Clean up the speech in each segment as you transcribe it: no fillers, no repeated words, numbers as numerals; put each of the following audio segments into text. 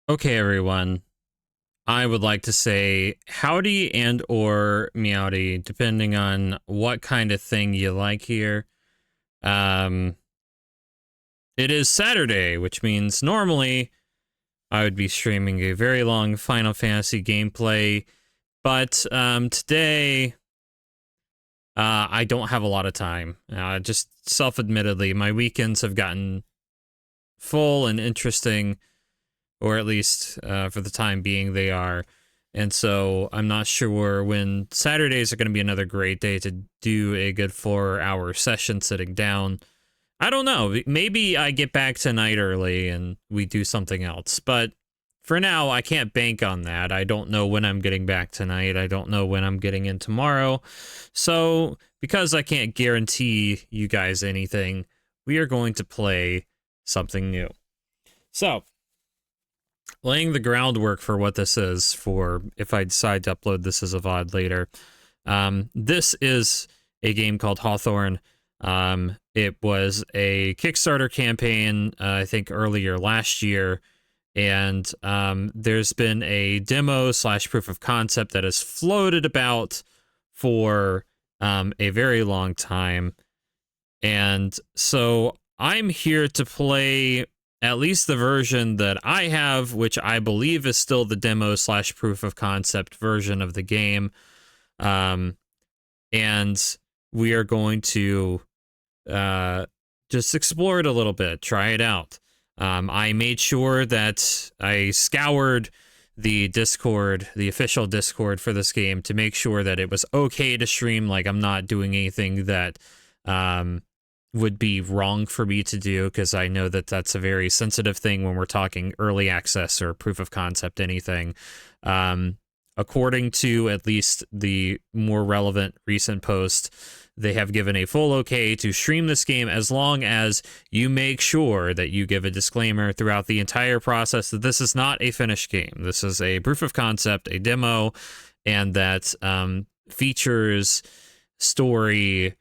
Okay, everyone. I would like to say howdy and or meowdy, depending on what kind of thing you like here. Um, it is Saturday, which means normally I would be streaming a very long Final Fantasy gameplay, but today I don't have a lot of time. Just self-admittedly, my weekends have gotten full and interesting, or at least for the time being, they are. And so I'm not sure when Saturdays are going to be another great day to do a good 4-hour session sitting down. I don't know. Maybe I get back tonight early and we do something else. But for now, I can't bank on that. I don't know when I'm getting back tonight. I don't know when I'm getting in tomorrow. So because I can't guarantee you guys anything, we are going to play something new. So laying the groundwork for what this is, for if I decide to upload this as a VOD later. This is a game called Hawthorne. It was a Kickstarter campaign, I think earlier last year, and there's been a demo slash proof of concept that has floated about for a very long time. And so I'm here to play at least the version that I have, which I believe is still the demo slash proof of concept version of the game. And we are going to just explore it a little bit, try it out. I made sure that I scoured the Discord, the official Discord for this game, to make sure that it was okay to stream. Like, I'm not doing anything that would be wrong for me to do, because I know that that's a very sensitive thing when we're talking early access or proof of concept, anything. According to at least the more relevant recent post, they have given a full okay to stream this game as long as you make sure that you give a disclaimer throughout the entire process that this is not a finished game. This is a proof of concept, a demo, and that features, story,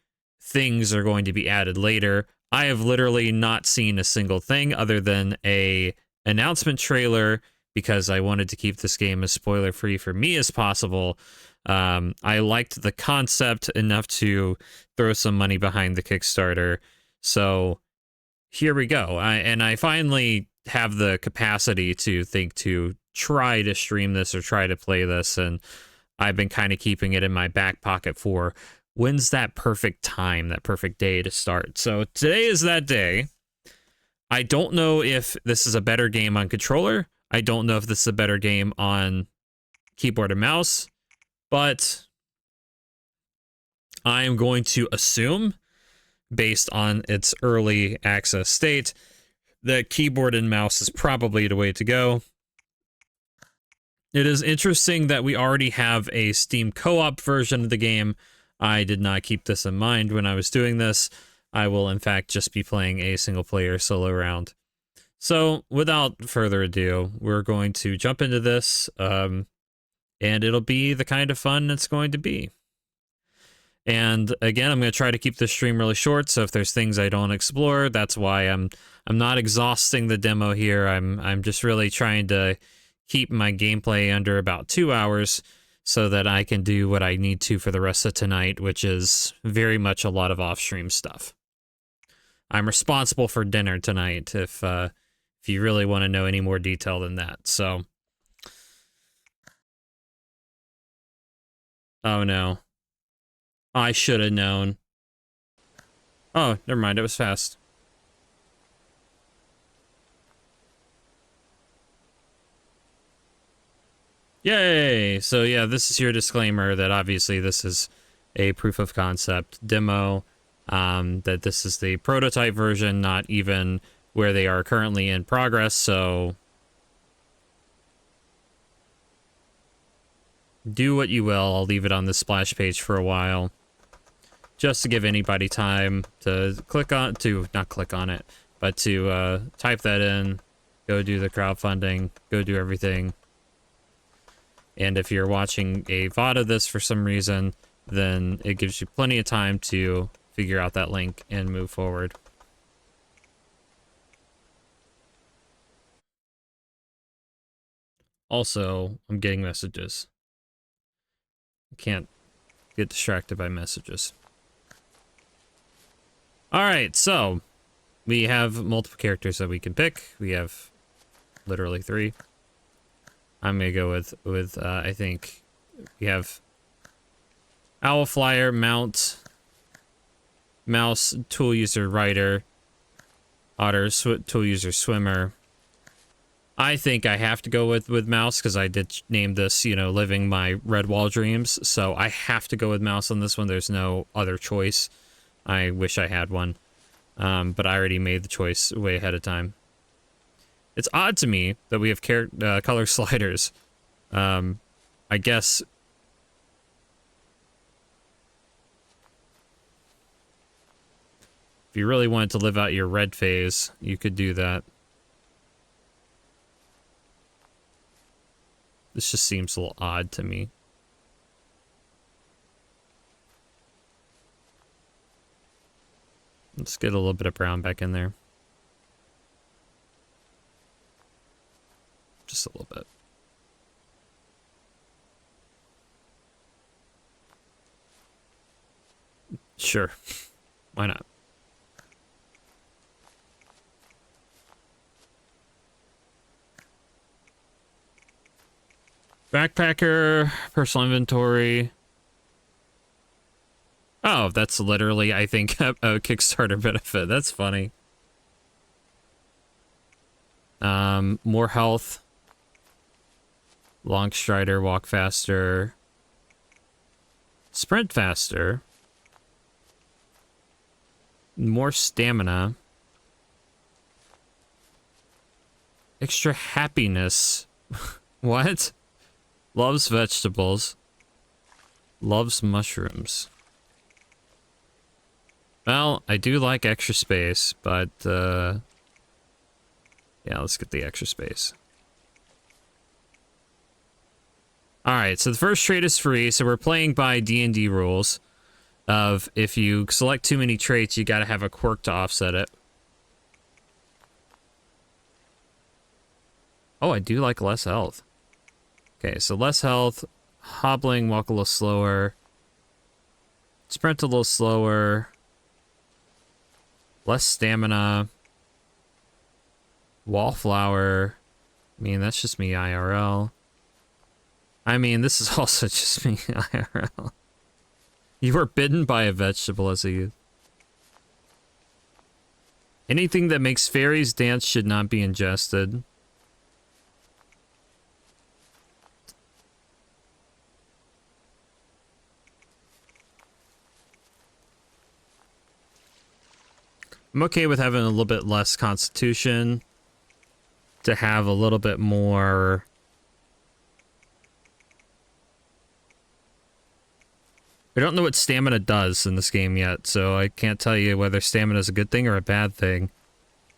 things are going to be added later. I have literally not seen a single thing other than a announcement trailer, because I wanted to keep this game as spoiler free for me as possible. I liked the concept enough to throw some money behind the Kickstarter. So here we go. I finally have the capacity to think to try to stream this or try to play this, and I've been kind of keeping it in my back pocket for when's that perfect time, that perfect day to start. So today is that day. I don't know if this is a better game on controller. I don't know if this is a better game on keyboard and mouse, but I am going to assume, based on its early access state, that keyboard and mouse is probably the way to go. It is interesting that we already have a Steam co-op version of the game. I did not keep this in mind when I was doing this. I will, in fact, just be playing a single-player solo round. So, without further ado, we're going to jump into this, and it'll be the kind of fun it's going to be. And again, I'm going to try to keep this stream really short, so if there's things I don't explore, that's why I'm not exhausting the demo here. I'm just really trying to keep my gameplay under about 2 hours so that I can do what I need to for the rest of tonight, which is very much a lot of off-stream stuff. I'm responsible for dinner tonight, if you really want to know any more detail than that. So, oh no, I should have known. Oh, never mind, it was fast. Yay! So yeah, this is your disclaimer that obviously this is a proof of concept demo, that this is the prototype version, not even where they are currently in progress, so do what you will. I'll leave it on the splash page for a while, just to give anybody time to not click on it, but to type that in, go do the crowdfunding, go do everything. And if you're watching a VOD of this for some reason, then it gives you plenty of time to figure out that link and move forward. Also, I'm getting messages. I can't get distracted by messages. Alright, so we have multiple characters that we can pick. We have literally 3. I'm gonna go with I think we have Owl Flyer, Mount, Mouse, Tool User, Rider, Otter, Tool User, Swimmer. I think I have to go with Mouse because I did name this, you know, living my Redwall dreams. So I have to go with Mouse on this one. There's no other choice. I wish I had one, but I already made the choice way ahead of time. It's odd to me that we have color sliders. I guess if you really wanted to live out your red phase, you could do that. This just seems a little odd to me. Let's get a little bit of brown back in there. Just a little bit. Sure. Why not? Backpacker, personal inventory. Oh, that's literally, I think, a Kickstarter benefit. That's funny. More health. Long strider, walk faster. Sprint faster. More stamina. Extra happiness. What? Loves vegetables. Loves mushrooms. Well, I do like extra space, but, yeah, let's get the extra space. Alright, so the first trait is free, so we're playing by D&D rules of if you select too many traits, you gotta have a quirk to offset it. Oh, I do like less health. Okay, so less health, hobbling, walk a little slower, sprint a little slower, less stamina, wallflower. I mean, that's just me IRL. I mean, this is also just me IRL. You were bitten by a vegetable as a youth. Anything that makes fairies dance should not be ingested. I'm okay with having a little bit less constitution to have a little bit more. I don't know what stamina does in this game yet, so I can't tell you whether stamina is a good thing or a bad thing.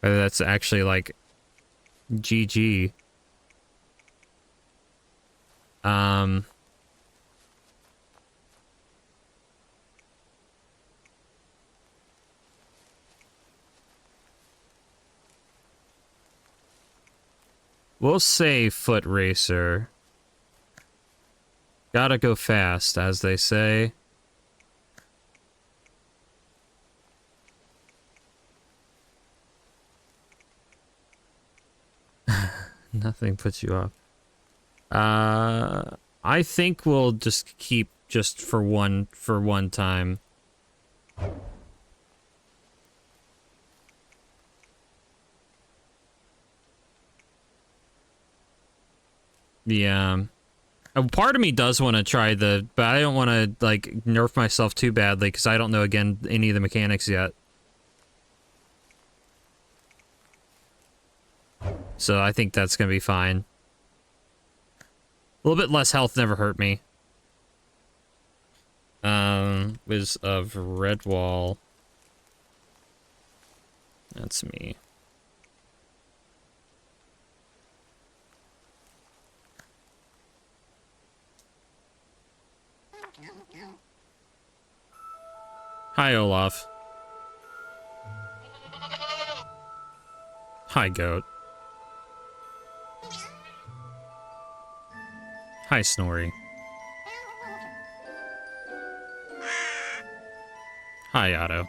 Whether that's actually like GG. We'll say foot racer. Gotta go fast, as they say. Nothing puts you off. I think we'll just keep just for one time. Yeah. Part of me does want to try but I don't want to, like, nerf myself too badly, because I don't know, again, any of the mechanics yet. So I think that's going to be fine. A little bit less health never hurt me. Wiz of Redwall. That's me. Hi, Olaf. Hi, goat. Hi, Snorri. Hi, Otto.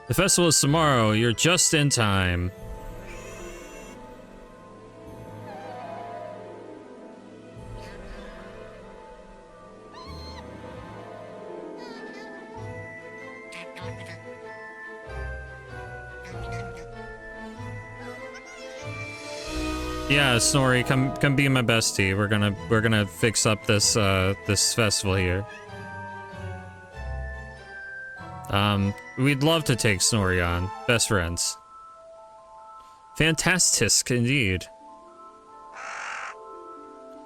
The festival is tomorrow. You're just in time. Yeah, Snorri, come be my bestie. We're gonna fix up this this festival here. We'd love to take Snorri on. Best friends. Fantastisk indeed.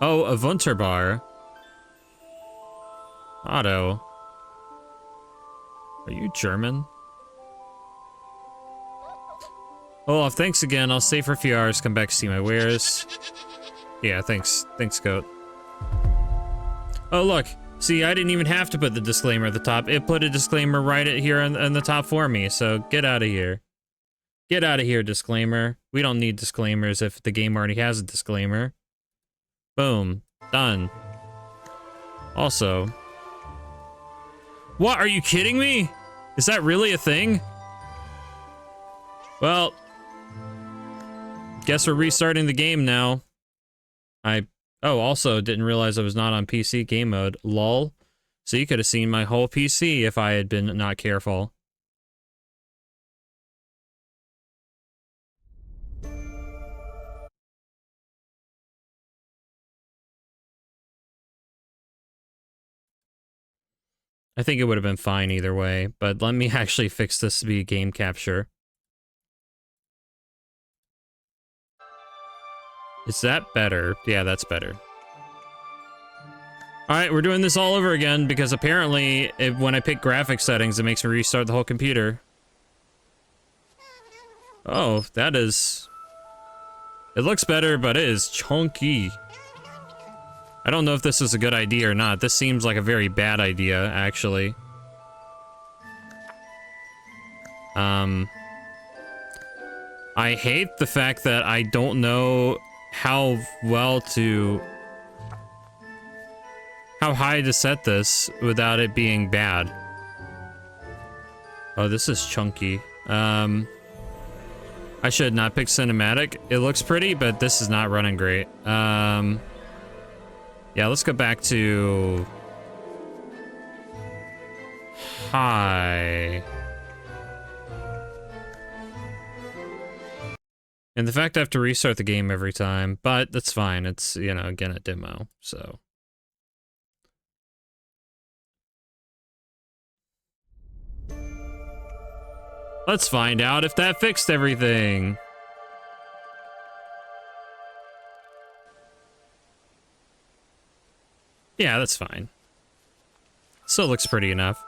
Oh, a Wunderbar. Otto. Are you German? Oh, thanks again. I'll stay for a few hours, come back to see my wares. Yeah, thanks. Thanks, Goat. Oh, look. See, I didn't even have to put the disclaimer at the top. It put a disclaimer right here on the top for me, so get out of here. Get out of here, disclaimer. We don't need disclaimers if the game already has a disclaimer. Boom. Done. Also... What? Are you kidding me? Is that really a thing? Well... Guess we're restarting the game now. Oh, also didn't realize I was not on PC game mode. Lol. So you could have seen my whole PC if I had been not careful. I think it would have been fine either way, but let me actually fix this to be game capture. Is that better? Yeah, that's better. Alright, we're doing this all over again because apparently when I pick graphics settings, it makes me restart the whole computer. Oh, that is... It looks better, but it is chunky. I don't know if this is a good idea or not. This seems like a very bad idea, actually. I hate the fact that I don't know how high to set this without it being bad. Oh, this is chunky. I should not pick cinematic. It looks pretty, but this is not running great. Yeah, let's go back to high. And the fact I have to restart the game every time, but that's fine. It's, you know, again, a demo, so. Let's find out if that fixed everything. Yeah, that's fine. Still looks pretty enough.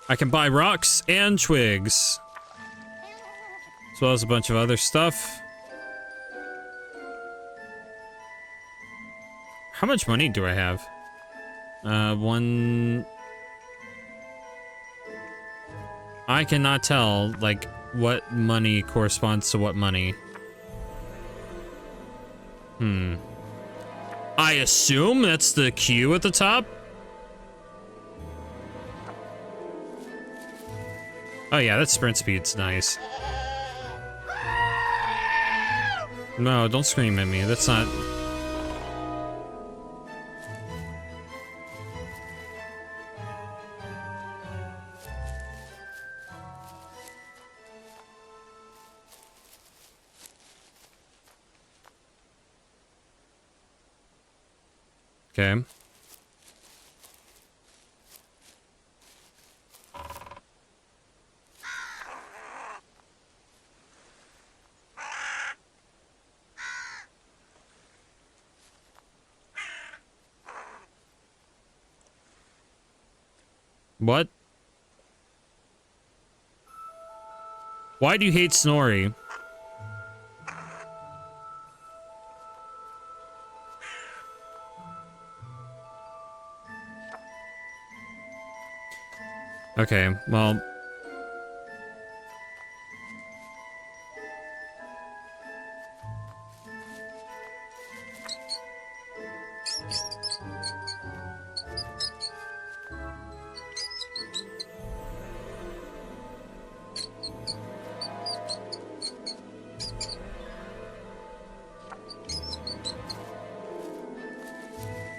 I can buy rocks and twigs. As well as a bunch of other stuff. How much money do I have? One... I cannot tell, like, what money corresponds to what money. I assume that's the Q at the top? Oh yeah, that sprint speed's nice. No, don't scream at me. That's not... Okay. What? Why do you hate Snorri? Okay, well...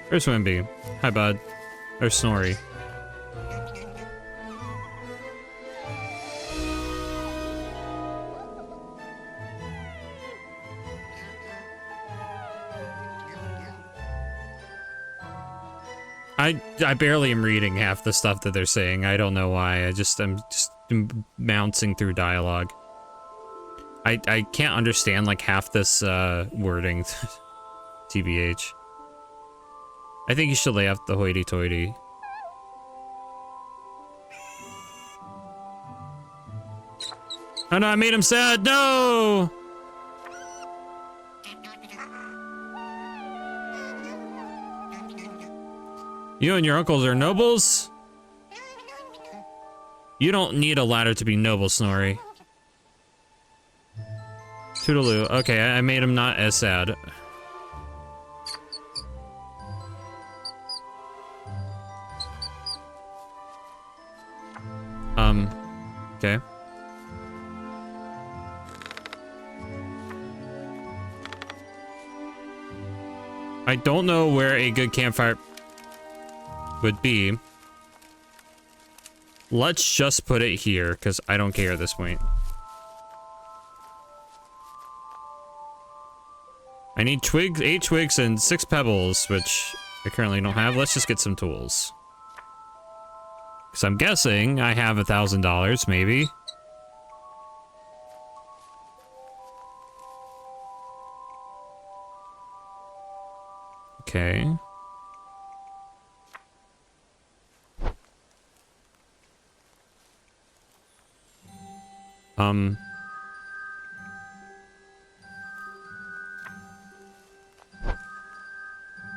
Where's Wimby? Hi, bud. Or Snorri. I barely am reading half the stuff that they're saying. I don't know why. I'm just bouncing through dialogue. I can't understand like half this wording. TBH. I think you should lay off the hoity-toity. Oh no, I made him sad! No! You and your uncles are nobles? You don't need a ladder to be noble, Snorri. Toodaloo. Okay, I made him not as sad. Okay. I don't know where a good campfire would be. Let's just put it here, because I don't care at this point. I need twigs, 8 twigs, and 6 pebbles, which I currently don't have. Let's just get some tools. Because I'm guessing I have $1,000, maybe. Okay.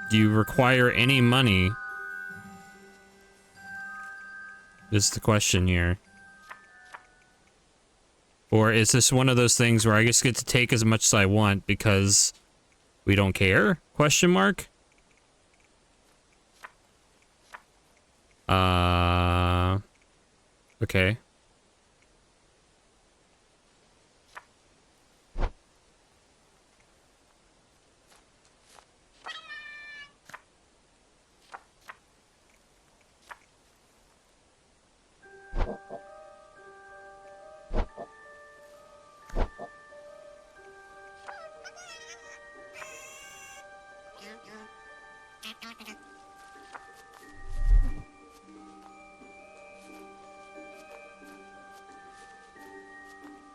Do you require any money? Is the question here. Or is this one of those things where I just get to take as much as I want because we don't care? Question mark? Okay.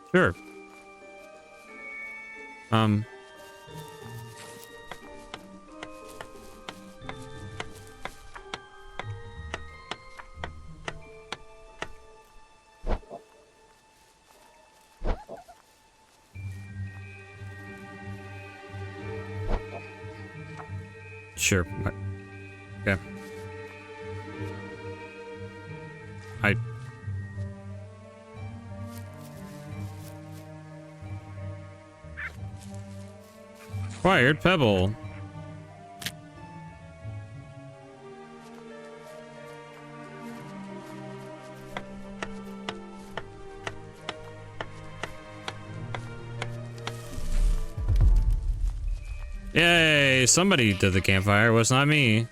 Sure. Sure. Okay. Acquired pebble. Yay, somebody did the campfire, it was not me.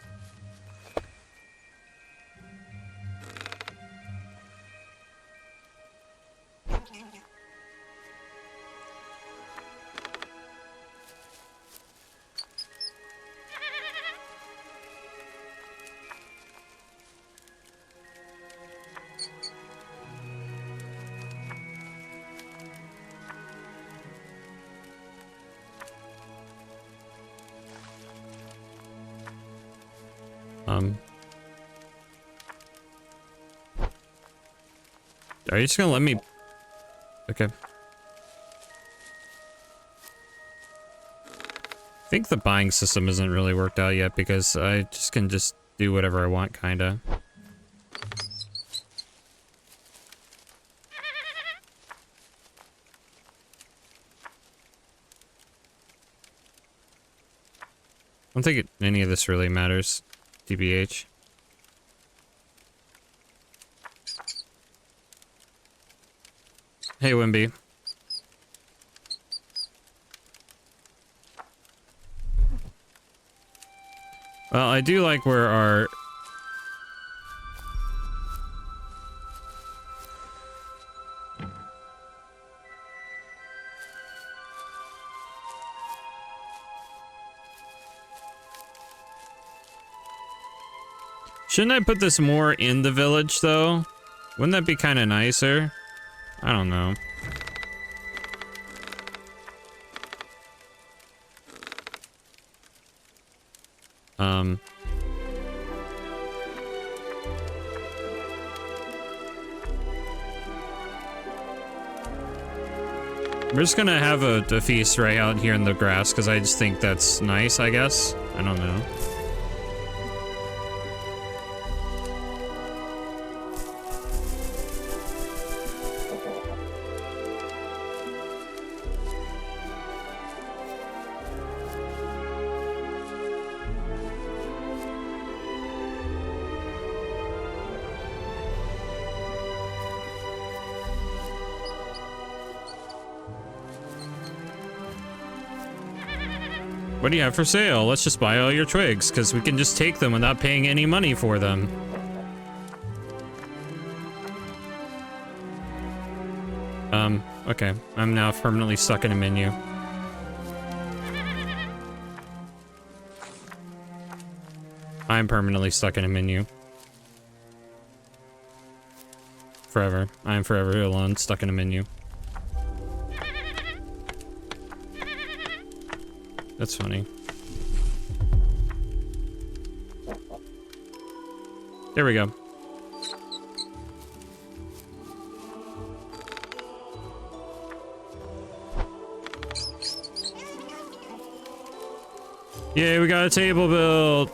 Are you just gonna let me? Okay. I think the buying system isn't really worked out yet because I just can do whatever I want, kinda. don't think any of this really matters. TBH. Hey, Wimby. Well, I do like where our... Shouldn't I put this more in the village, though? Wouldn't that be kind of nicer? I don't know. We're just gonna have a feast right out here in the grass, because I just think that's nice, I guess. I don't know. What do you have for sale? Let's just buy all your twigs, because we can just take them without paying any money for them. Okay. I'm now permanently stuck in a menu. I'm permanently stuck in a menu. Forever. I am forever alone, stuck in a menu. That's funny. There we go. Yay, we got a table built.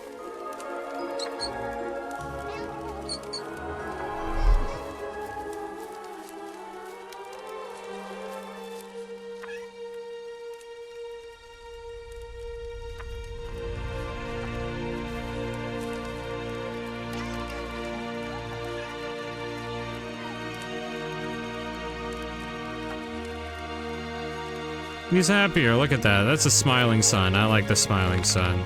He's happier, look at that. That's a smiling sun. I like the smiling sun.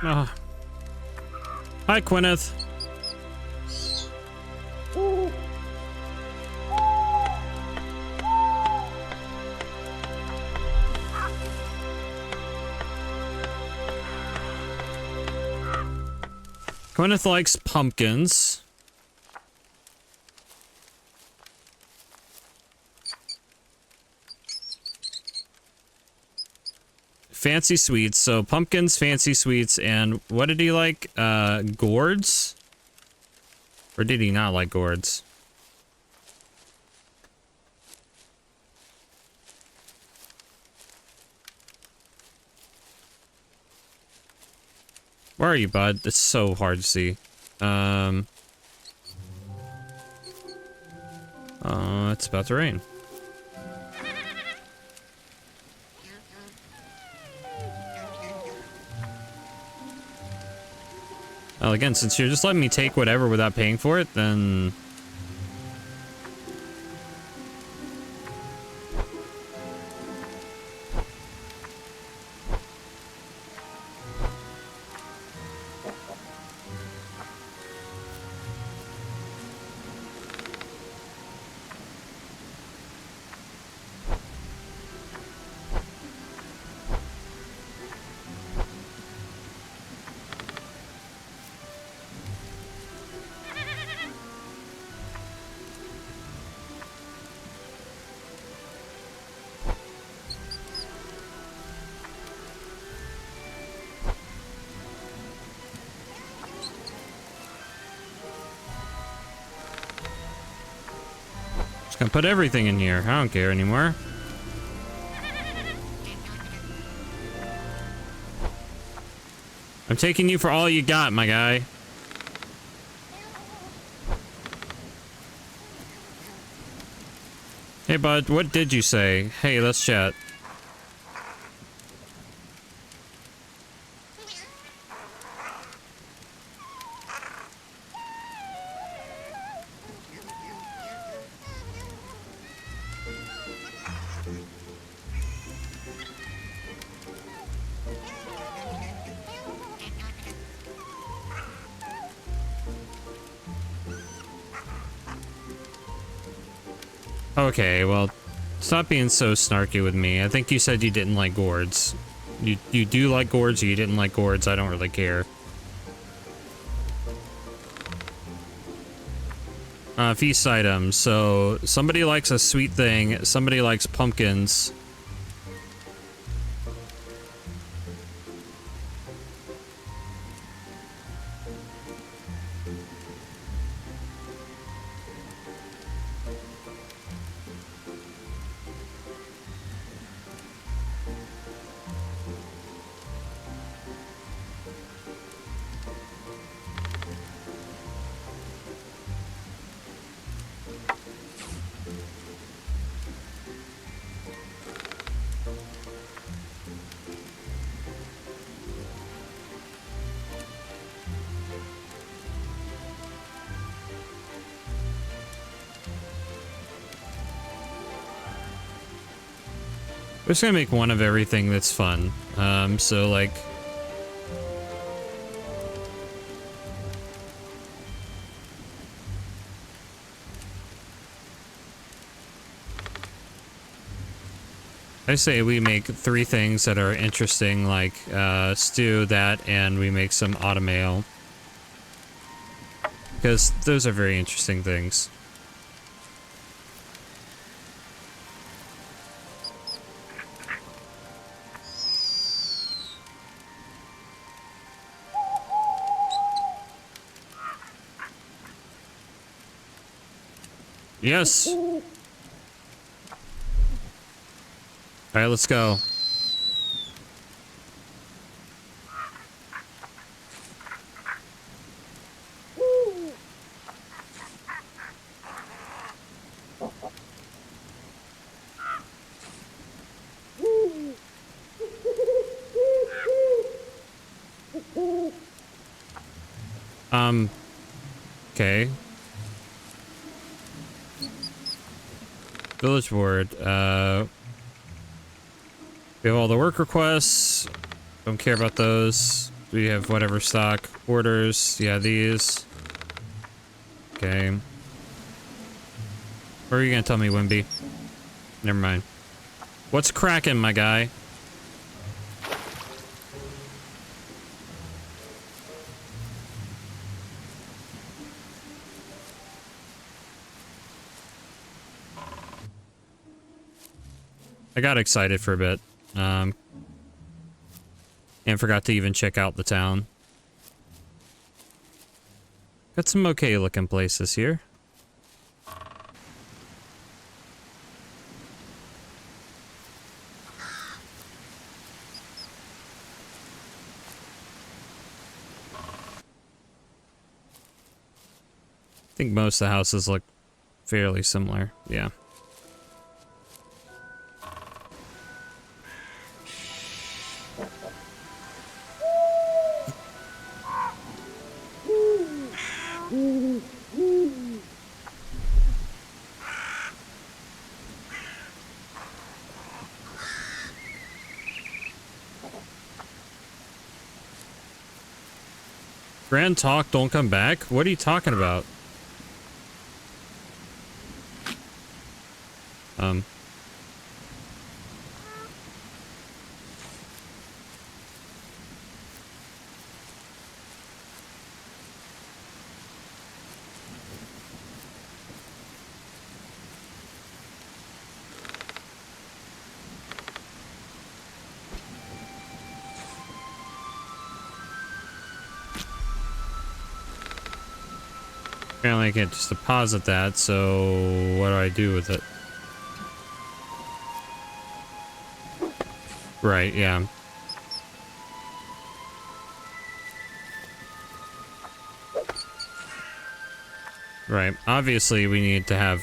Oh. Hi, Gwyneth. Gwyneth likes pumpkins. Fancy sweets, so pumpkins, fancy sweets, and what did he like? Gourds? Or did he not like gourds? Where are you, bud? It's so hard to see. Oh, it's about to rain. Well, again, since you're just letting me take whatever without paying for it, then... Just gonna put everything in here. I don't care anymore. I'm taking you for all you got, my guy. Hey, bud, what did you say? Hey, let's chat. Okay, well, stop being so snarky with me. I think you said you didn't like gourds. You do like gourds or you didn't like gourds, I don't really care. Feast items. So, somebody likes a sweet thing, somebody likes pumpkins. We're just gonna make one of everything that's fun. So like... I say we make 3 things that are interesting, like, stew, that, and we make some automail. Because those are very interesting things. Yes! Alright, let's go. Okay. Village board, we have all the work requests. Don't care about those. We have whatever stock. Orders, yeah, these. Okay. What are you gonna tell me, Wimby? Never mind. What's cracking, my guy? I got excited for a bit, and forgot to even check out the town. Got some okay looking places here. I think most of the houses look fairly similar, yeah. Grand talk, don't come back? What are you talking about? Apparently I can't just deposit that, so what do I do with it? Right, yeah. Right. Obviously, we need to have...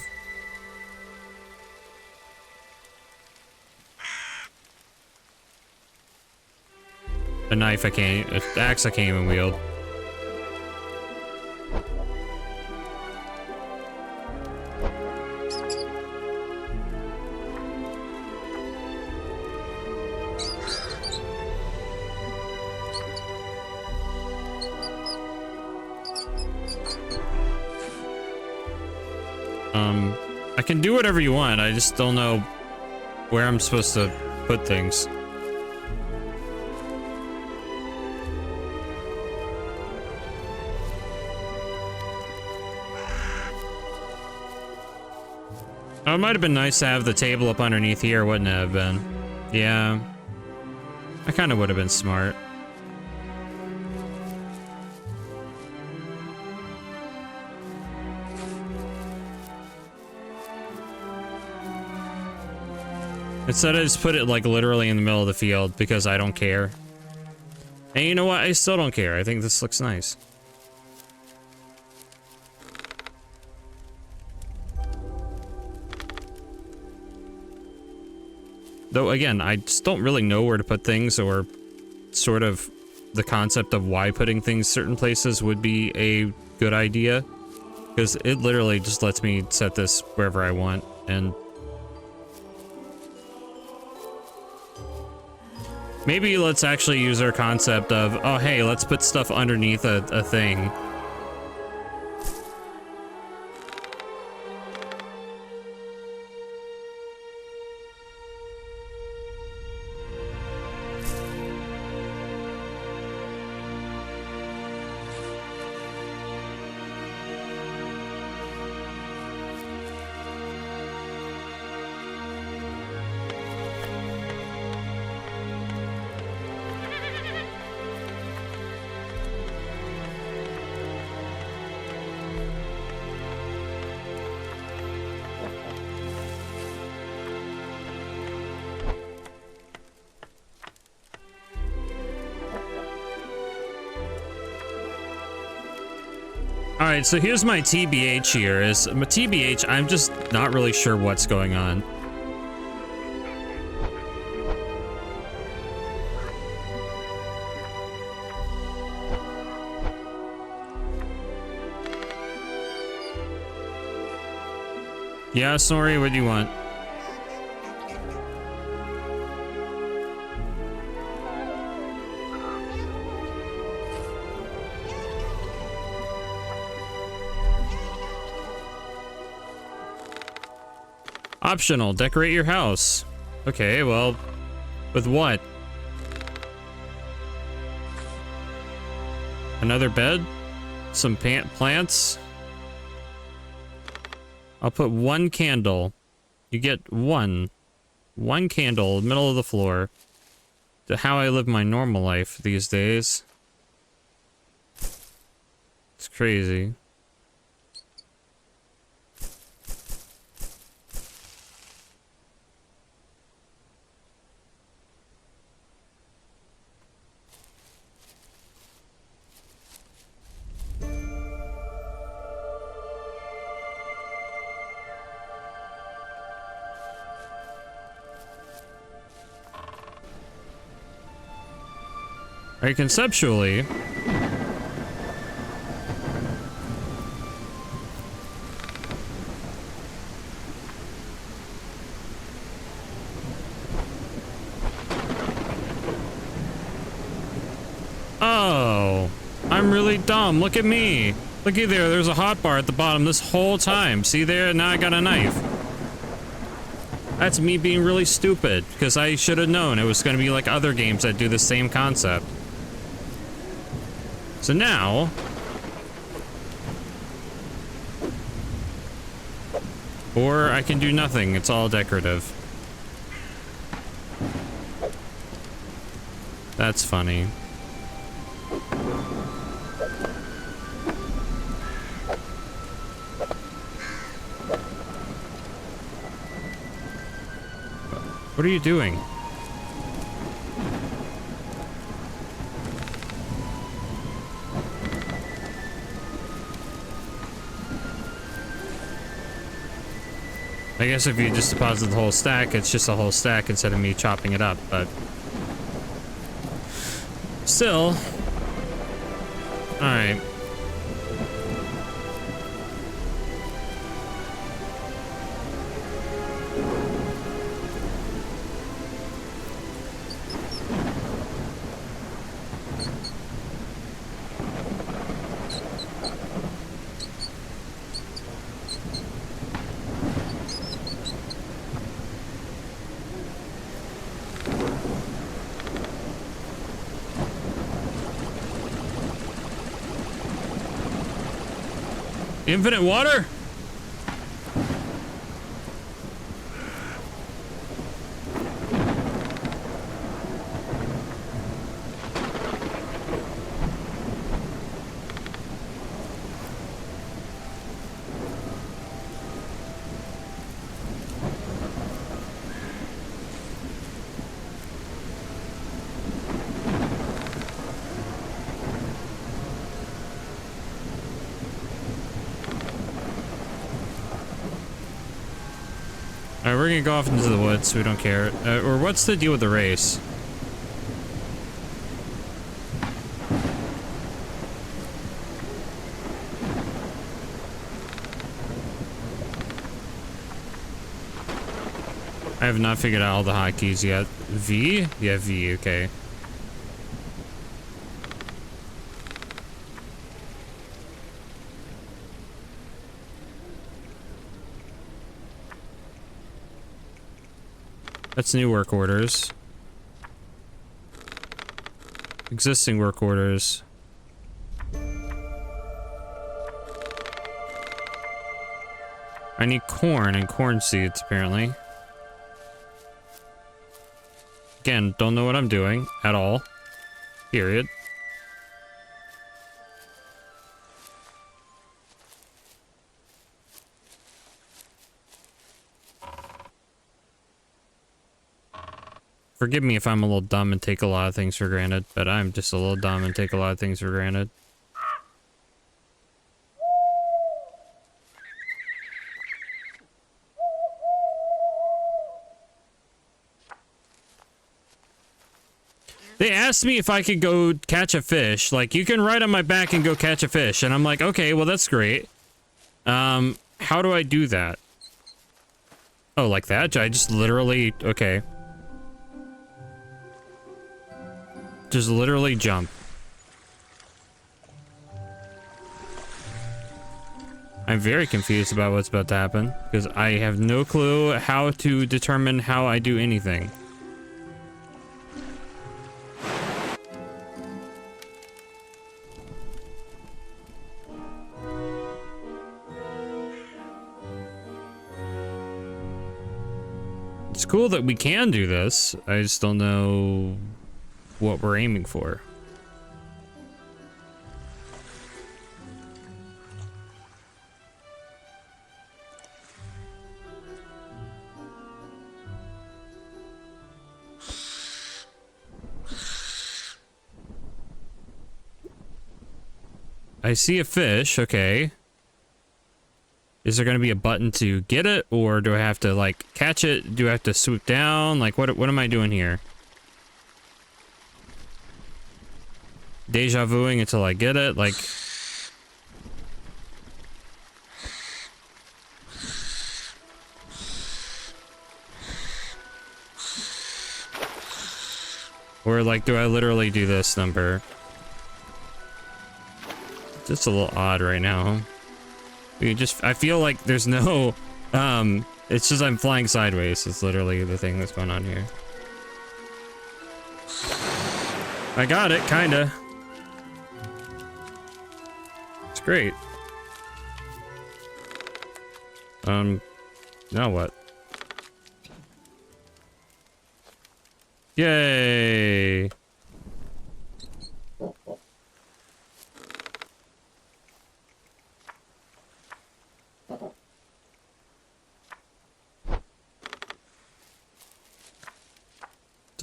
a knife I can't... an axe I can't even wield. I can do whatever you want, I just don't know where I'm supposed to put things. Oh, it might have been nice to have the table up underneath here, wouldn't it have been? Yeah. That kind of would have been smart. Instead, I just put it, like, literally in the middle of the field because I don't care. And you know what? I still don't care. I think this looks nice. Though, again, I just don't really know where to put things, or sort of the concept of why putting things certain places would be a good idea. Because it literally just lets me set this wherever I want, and... maybe let's actually use our concept of, oh hey, let's put stuff underneath a thing. Alright, so here's my TBH here. My TBH, I'm just not really sure what's going on. Yeah, Snorri, what do you want? Optional, decorate your house. Okay, well, with what? Another bed? Some plants? I'll put one candle. You get one candle in the middle of the floor. To how I live my normal life these days. It's crazy. Right, conceptually, oh, I'm really dumb. Look at me. Looky there, there's a hotbar at the bottom this whole time. See there? Now I got a knife. That's me being really stupid, because I should have known it was going to be like other games that do the same concept. So now... or I can do nothing, it's all decorative. That's funny. What are you doing? I guess if you just deposit the whole stack, it's just a whole stack instead of me chopping it up, but... Still... Alright. Infinite water? Alright, we're gonna go off into the woods. We don't care. Or what's the deal with the race? I have not figured out all the hotkeys yet. V? Yeah, V, okay. That's new work orders. Existing work orders. I need corn and corn seeds, apparently. Again, don't know what I'm doing at all. Period. Forgive me if I'm a little dumb and take a lot of things for granted, but I'm just a little dumb and take a lot of things for granted. They asked me if I could go catch a fish. Like, you can ride on my back and go catch a fish. And I'm like, okay, well, that's great. How do I do that? Oh, like that? I just literally... Okay. Just literally jump. I'm very confused about what's about to happen, because I have no clue how to determine how I do anything. It's cool that we can do this. I just don't know what we're aiming for. I see a fish, okay. Is there gonna be a button to get it, or do I have to, like, catch it? Do I have to swoop down? Like, what am I doing here? Deja vuing until I get it, like... Or, like, do I literally do this number? Just a little odd right now. I feel like there's no, it's just I'm flying sideways. It's literally the thing that's going on here. I got it, kinda. It's great. Now what? Yay!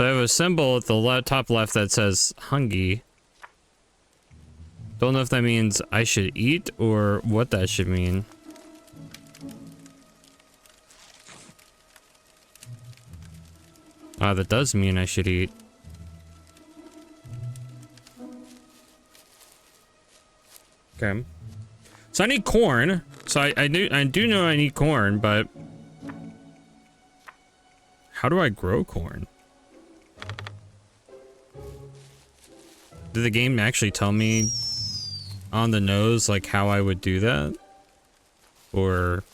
So I have a symbol at the top left that says hungry. Don't know if that means I should eat or what that should mean. That does mean I should eat. Okay. So I need corn. So I do know I need corn, but how do I grow corn? Did the game actually tell me on the nose like how I would do that? Or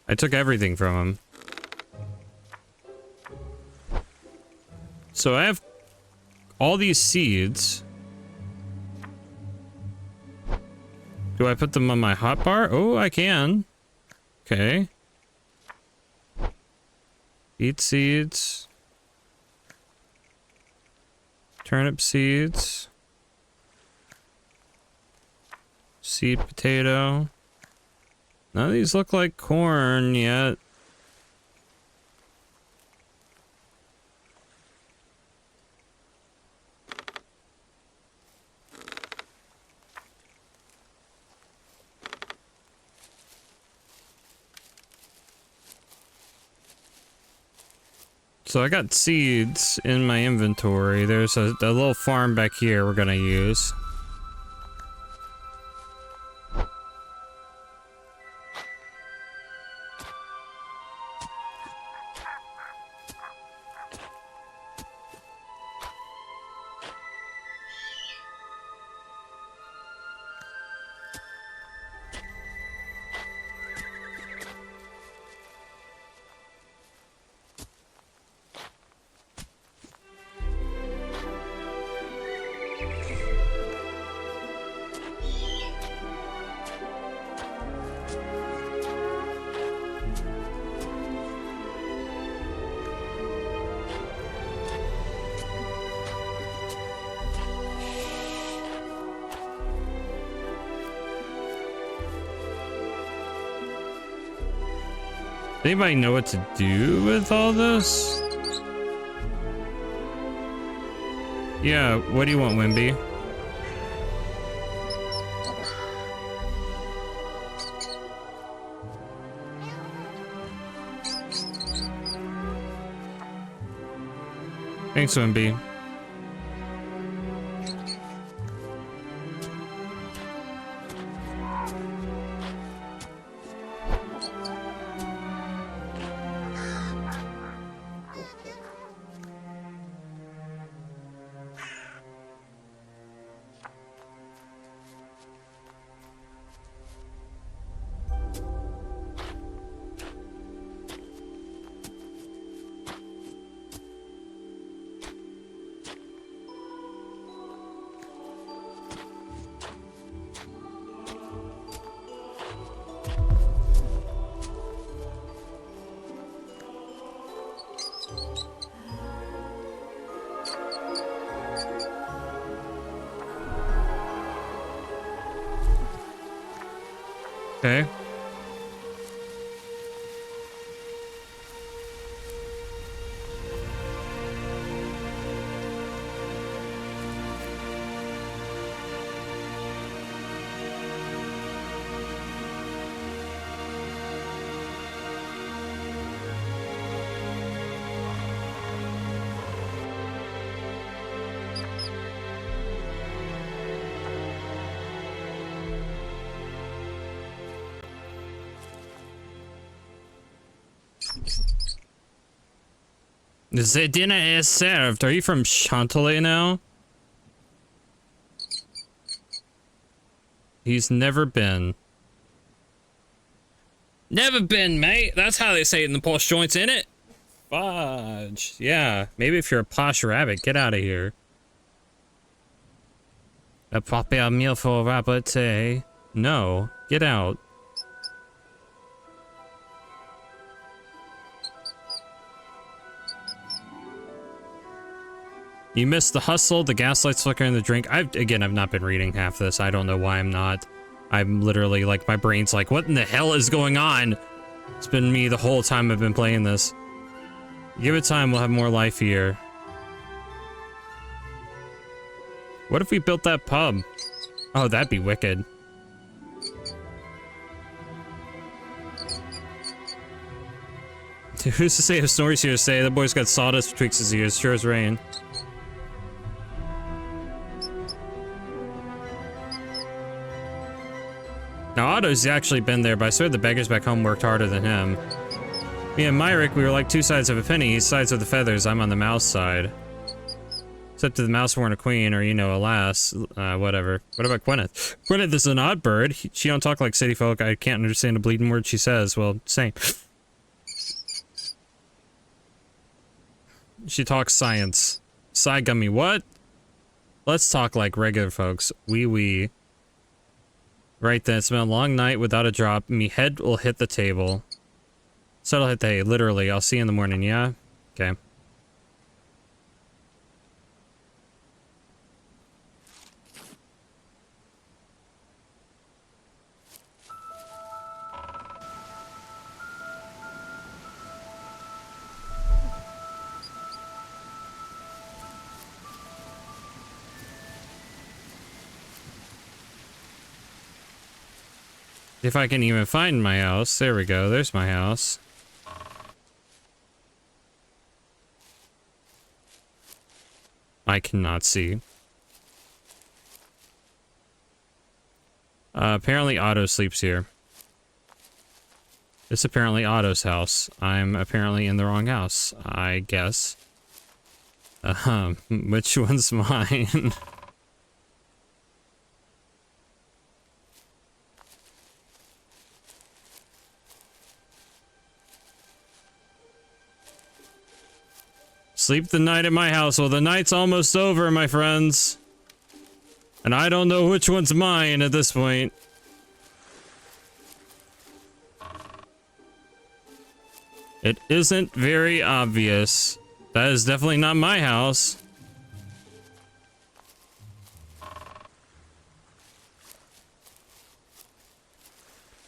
I took everything from him. So I have all these seeds. Do I put them on my hotbar? Oh, I can. Okay. Beet seeds. Turnip seeds. Seed potato. None of these look like corn yet. So I got seeds in my inventory. There's a little farm back here we're gonna use. Anybody know what to do with all this? Yeah, what do you want, Wimby? Thanks, Wimby. Okay. The dinner is served. Are you from Chantilly now? He's never been. Never been, mate. That's how they say it in the posh joints, innit? Fudge. Yeah, maybe if you're a posh rabbit, get out of here. A proper meal for a rabbit, eh? No. Get out. You missed the hustle, the gaslights flickering, the drink. I've not been reading half this. I don't know why I'm not. I'm literally like, my brain's like, what in the hell is going on? It's been me the whole time I've been playing this. Give it time, we'll have more life here. What if we built that pub? Oh, that'd be wicked. Who's to say if Snorri's here to say the boy's got sawdust betwixt his ears, sure as rain. Now, Otto's actually been there, but I swear the beggars back home worked harder than him. Me and Myrick, we were like two sides of a penny. He's sides of the feathers, I'm on the mouse side. Except if the mouse weren't a queen, or, you know, a lass. Whatever. What about Gwyneth? Gwyneth is an odd bird. She don't talk like city folk. I can't understand a bleeding word she says. Well, same. She talks science. Side gummy, what? Let's talk like regular folks. Wee. Right then, it's been a long night without a drop. Me head will hit the table. Settle hit the hay, literally. I'll see you in the morning, yeah? Okay. If I can even find my house. There we go. There's my house. I cannot see. Apparently Otto sleeps here. It's apparently Otto's house. I'm apparently in the wrong house, I guess. Which one's mine? Sleep the night at my house. Well, the night's almost over, my friends. And I don't know which one's mine at this point. It isn't very obvious. That is definitely not my house.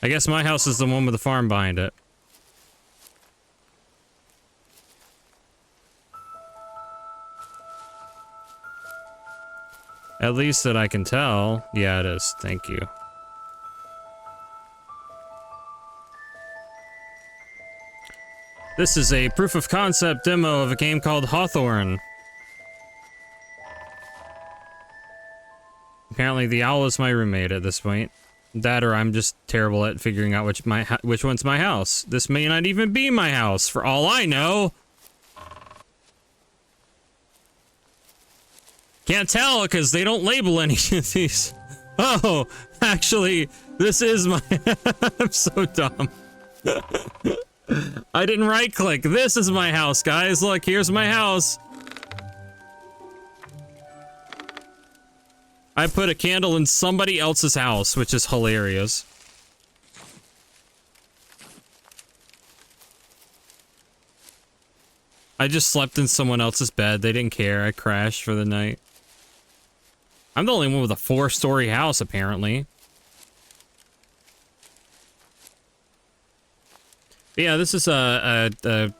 I guess my house is the one with the farm behind it. At least that I can tell. Yeah, it is. Thank you. This is a proof of concept demo of a game called Hawthorne. Apparently the owl is my roommate at this point. That or I'm just terrible at figuring out which one's my house. This may not even be my house, for all I know. Can't tell, because they don't label any of these. Oh, actually, this is my... I'm so dumb. I didn't right-click. This is my house, guys. Look, here's my house. I put a candle in somebody else's house, which is hilarious. I just slept in someone else's bed. They didn't care. I crashed for the night. I'm the only one with a 4-story house, apparently. But yeah, this is a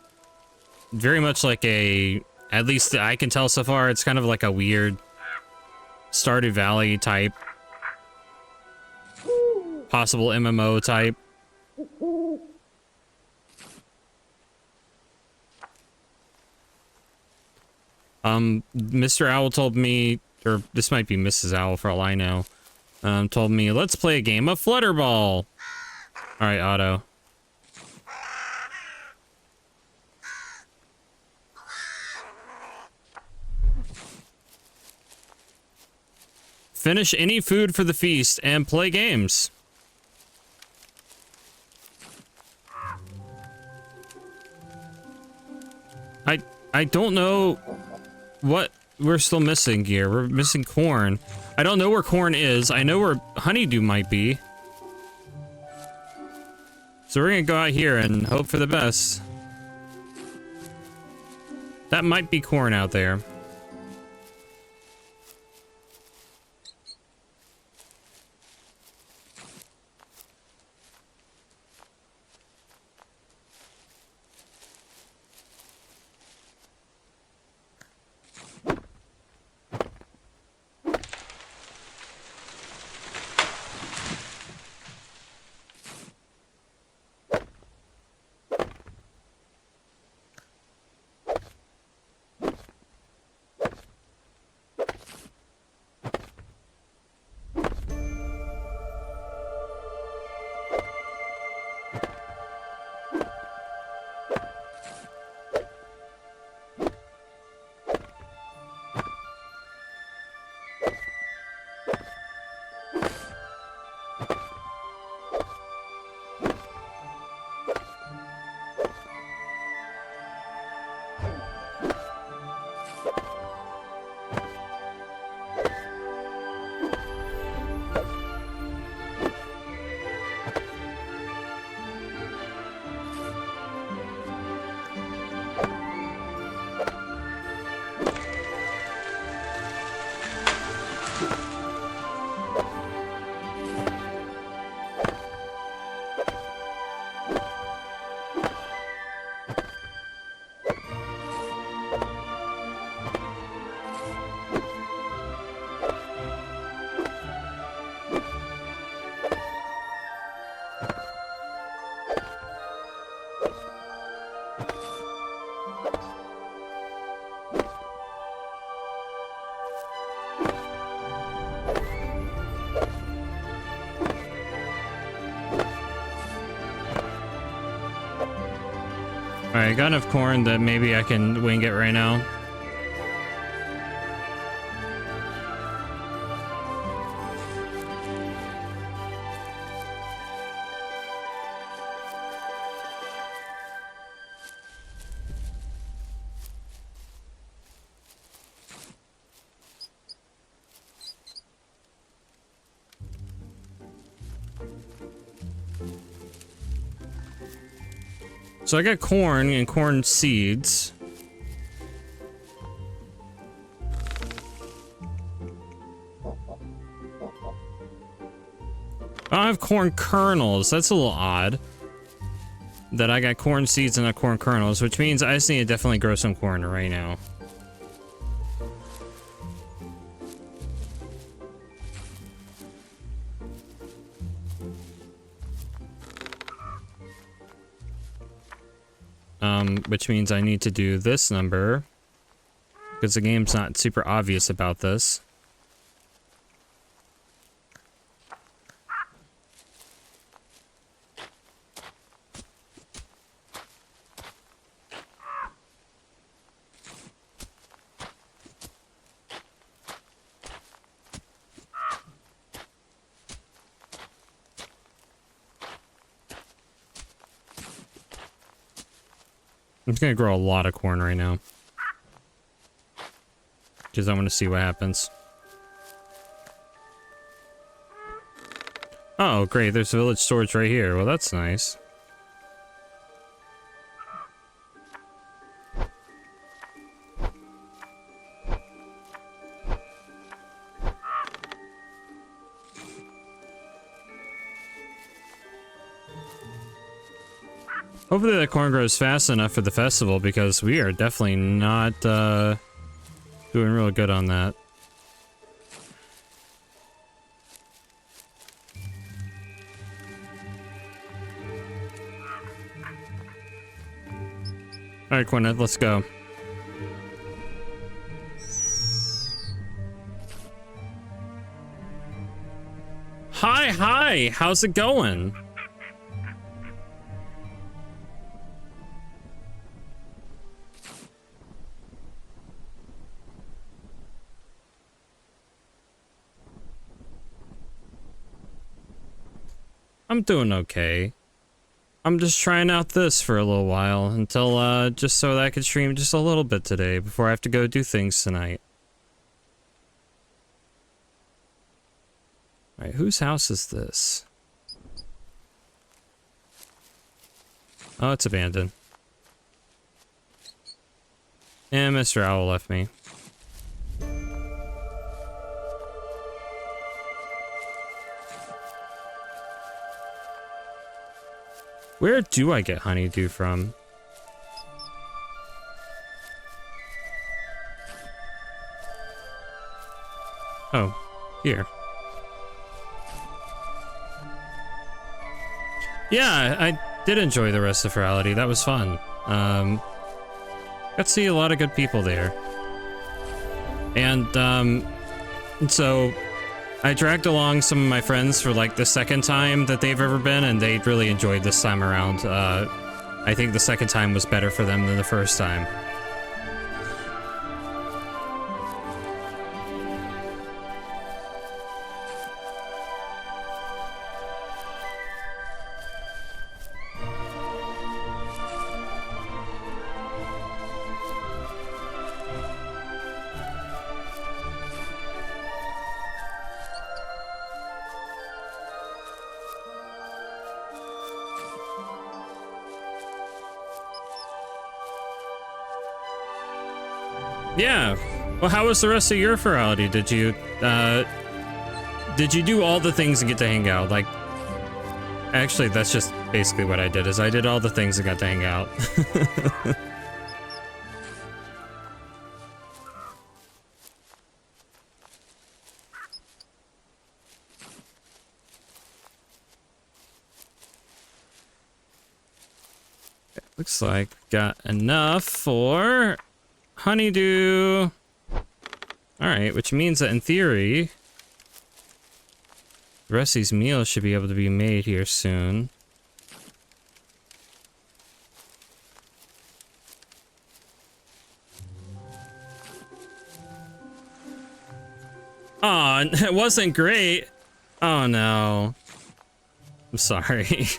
very much like a, at least I can tell so far, it's kind of like a weird Stardew Valley type, possible MMO type. Mr. Owl told me, or this might be Mrs. Owl for all I know, told me, let's play a game of Flutterball. Alright, Otto. Finish any food for the feast and play games. I don't know what we're still missing here. We're missing corn. I don't know where corn is. I know where honeydew might be. So we're gonna go out here and hope for the best. That might be corn out there. Alright, I got enough corn that maybe I can wing it right now. So I got corn and corn seeds. I don't have corn kernels. That's a little odd. That I got corn seeds and not corn kernels, which means I just need to definitely grow some corn right now. Which means I need to do this number, because the game's not super obvious about this. I'm just gonna grow a lot of corn right now, because I want to see what happens. Oh, great, there's village storage right here. Well, that's nice. Hopefully that corn grows fast enough for the festival, because we are definitely not doing real good on that. Alright, Quinnet, let's go. Hi, how's it going? I'm doing okay. I'm just trying out this for a little while until, just so that I can stream just a little bit today before I have to go do things tonight. Alright, whose house is this? Oh, it's abandoned. And Mr. Owl left me. Where do I get honeydew from? Oh, here. Yeah, I did enjoy the rest of Ferality. That was fun. Got to see a lot of good people there. And so I dragged along some of my friends for like the second time that they've ever been, and they really enjoyed this time around. I think the second time was better for them than the first time. Yeah. Well, how was the rest of your Ferality? Did you do all the things and get to hang out? Like, actually, that's just basically what I did, is I did all the things and got to hang out. Looks like got enough for honeydew. Alright, which means that in theory, the rest of these meals should be able to be made here soon. Aw, it wasn't great. Oh no. I'm sorry.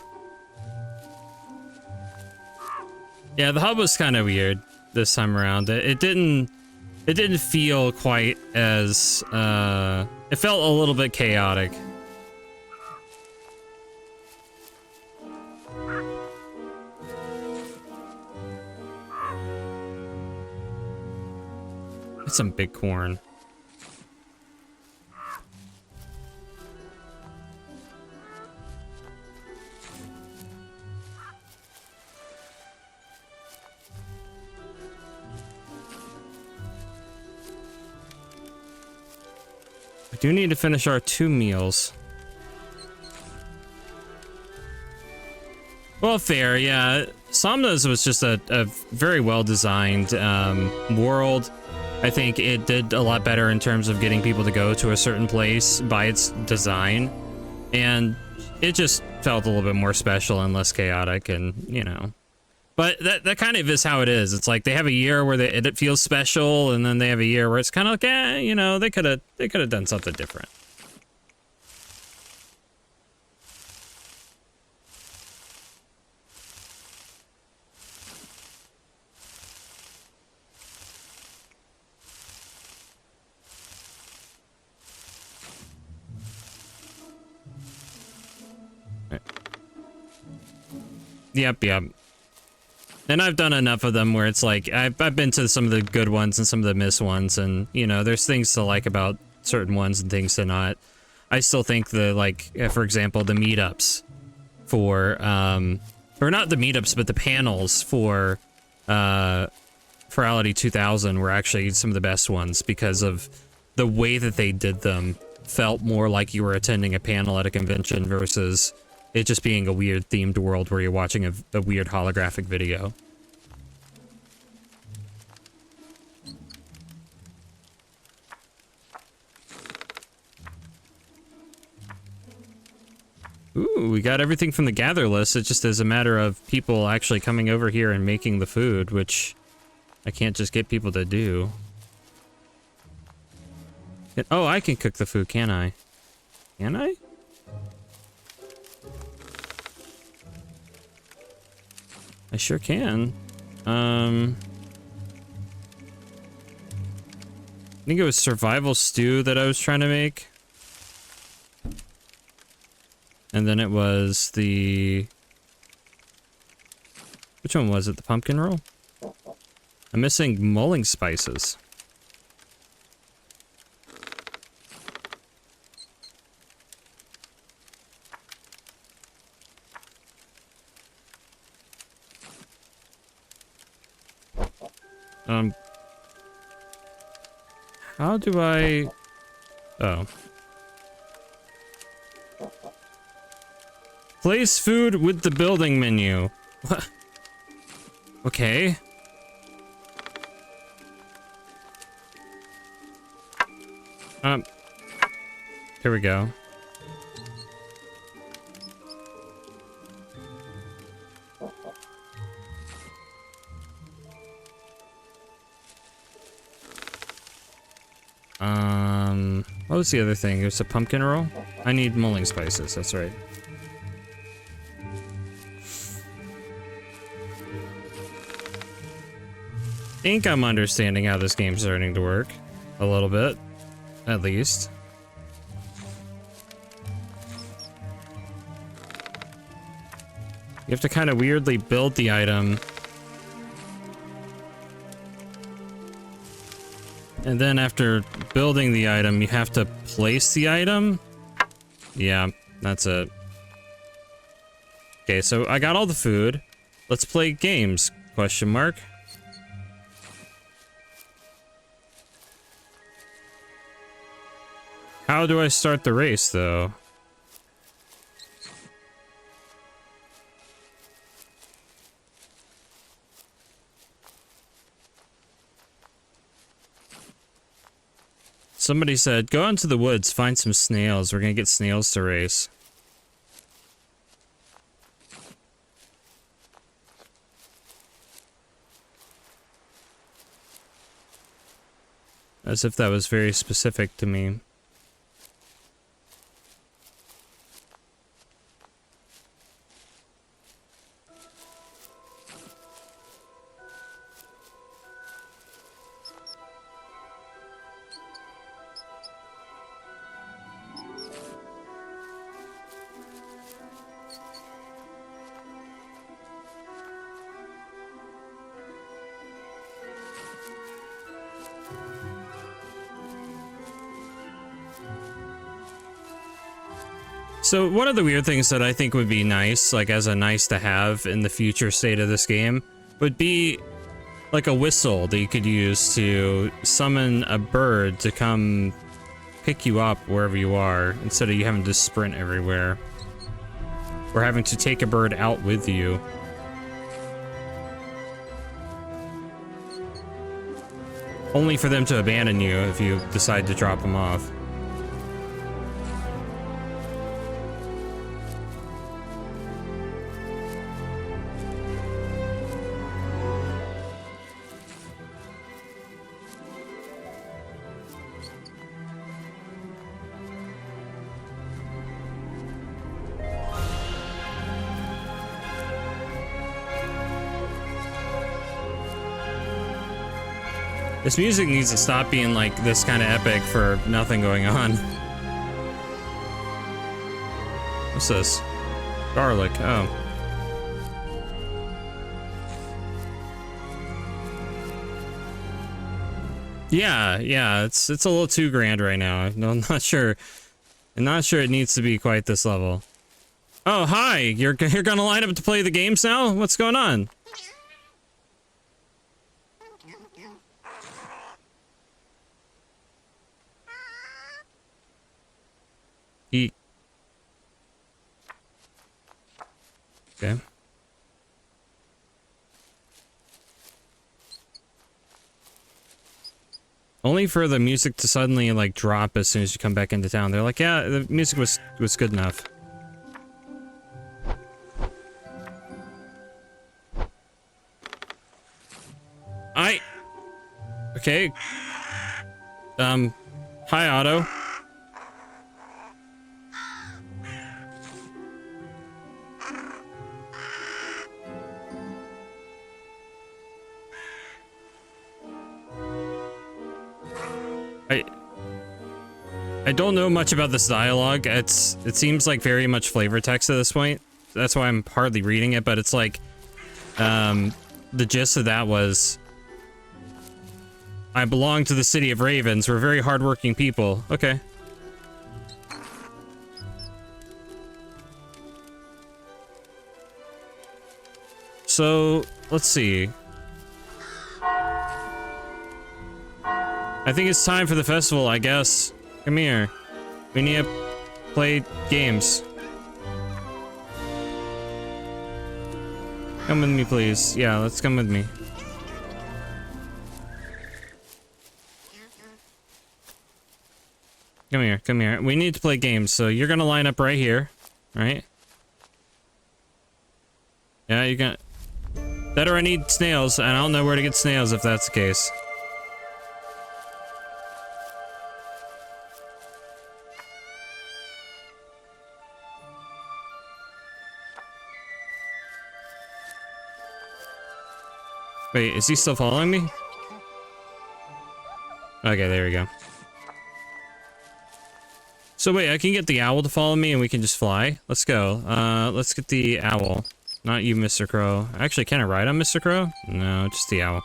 Yeah, the hub was kind of weird this time around. It didn't feel quite as it felt a little bit chaotic. It's some big corn. I do need to finish our 2 meals. Well, fair, yeah. Somna's was just a very well-designed world. I think it did a lot better in terms of getting people to go to a certain place by its design. And it just felt a little bit more special and less chaotic, and, you know. But that kind of is how it is. It's like they have a year where it feels special, and then they have a year where it's kind of like, you know, they could have done something different. Right. Yep. And I've done enough of them where it's like, I've been to some of the good ones and some of the missed ones, and, you know, there's things to like about certain ones and things to not. I still think the, like, for example, the meetups for, or not the meetups, but the panels for, Ferality 2000 were actually some of the best ones because of the way that they did them. Felt more like you were attending a panel at a convention versus it just being a weird themed world where you're watching a weird holographic video. Ooh, we got everything from the gather list. It just is a matter of people actually coming over here and making the food, which I can't just get people to do. Oh, I can cook the food, can I? Can I? I sure can. I think it was survival stew that I was trying to make. And then it was the... Which one was it? The pumpkin roll? I'm missing mulling spices. How do I... Oh. Place food with the building menu. What? Okay. Here we go. What was the other thing? There's a pumpkin roll? I need mulling spices, that's right. I think I'm understanding how this game's starting to work. A little bit, at least. You have to kind of weirdly build the item. And then after building the item, you have to place the item? Yeah, that's it. Okay, so I got all the food. Let's play games, question mark. How do I start the race, though? Somebody said, go into the woods, find some snails. We're gonna get snails to race. As if that was very specific to me. So one of the weird things that I think would be nice, like as a nice to have in the future state of this game, would be like a whistle that you could use to summon a bird to come pick you up wherever you are, instead of you having to sprint everywhere. Or having to take a bird out with you. Only for them to abandon you if you decide to drop them off. This music needs to stop being like this kind of epic for nothing going on. What's this? Garlic, oh. Yeah, it's a little too grand right now. I'm not sure. I'm not sure it needs to be quite this level. Oh, hi! You're gonna line up to play the games now? What's going on? Okay. Only for the music to suddenly like drop as soon as you come back into town. They're like, yeah, the music was good enough. Okay. Hi, Otto. I don't know much about this dialogue. It seems like very much flavor text at this point. That's why I'm hardly reading it, but it's like, the gist of that was, I belong to the city of Ravens. We're very hardworking people. Okay. So, let's see. I think it's time for the festival, I guess. Come here. We need to play games. Come with me, please. Yeah, let's come with me. Come here, come here. We need to play games, so you're gonna line up right here, right? Yeah, you can. Better I need snails, and I don't know where to get snails if that's the case. Wait, is he still following me? Okay, there we go. So wait, I can get the owl to follow me and we can just fly. Let's go. Let's get the owl. Not you, Mr. Crow. Actually, can I ride on Mr. Crow? No, just the owl.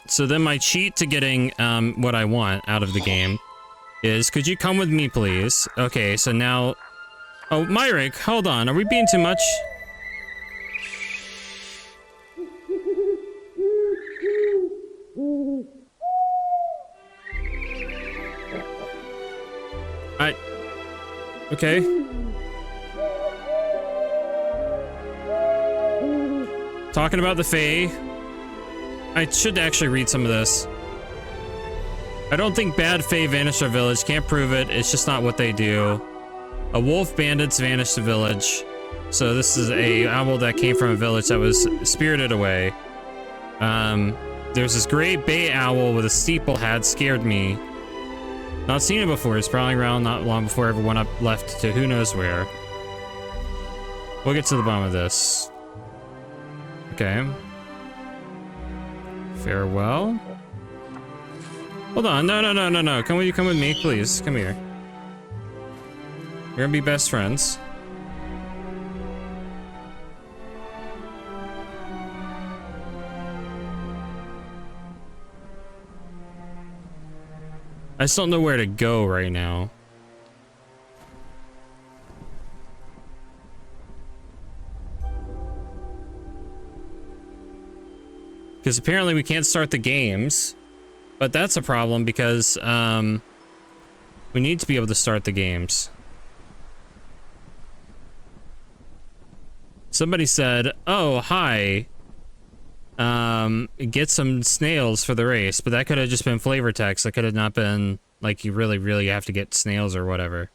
So then my cheat to getting what I want out of the game is, could you come with me, please? Okay, so now... Oh, Myrick, hold on. Are we being too much? Okay. Talking about the Fae. I should actually read some of this. I don't think bad Fae vanished our village. Can't prove it. It's just not what they do. A wolf bandits vanished the village. So this is a owl that came from a village that was spirited away. There's this great bay owl with a steeple hat scared me. Not seen it before. It's prowling around not long before everyone up left to who knows where. We'll get to the bottom of this. Okay. Farewell. Hold on. No. Come with me, please. Come here. We're gonna be best friends. I just don't know where to go right now. Because apparently we can't start the games. But that's a problem because we need to be able to start the games. Somebody said, oh, hi. Get some snails for the race, but that could have just been flavor text. That could have not been like you really have to get snails or whatever.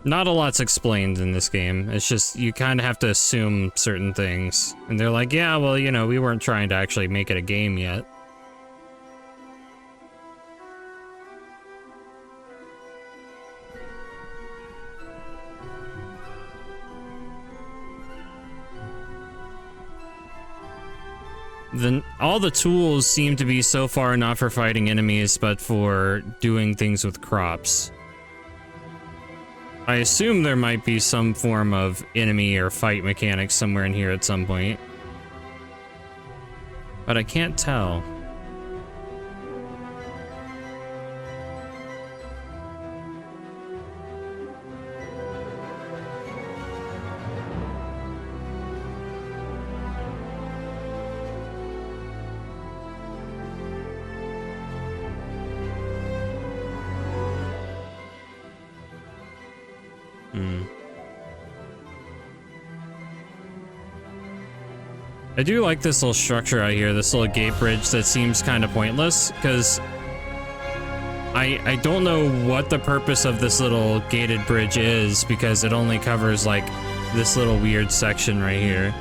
Not a lot's explained in this game. It's just you kind of have to assume certain things. And they're like, yeah, well, you know, we weren't trying to actually make it a game yet. Then all the tools seem to be so far not for fighting enemies, but for doing things with crops. I assume there might be some form of enemy or fight mechanics somewhere in here at some point. But I can't tell. I do like this little structure out here, this little gate bridge that seems kind of pointless, because I don't know what the purpose of this little gated bridge is, because it only covers, like, this little weird section right here.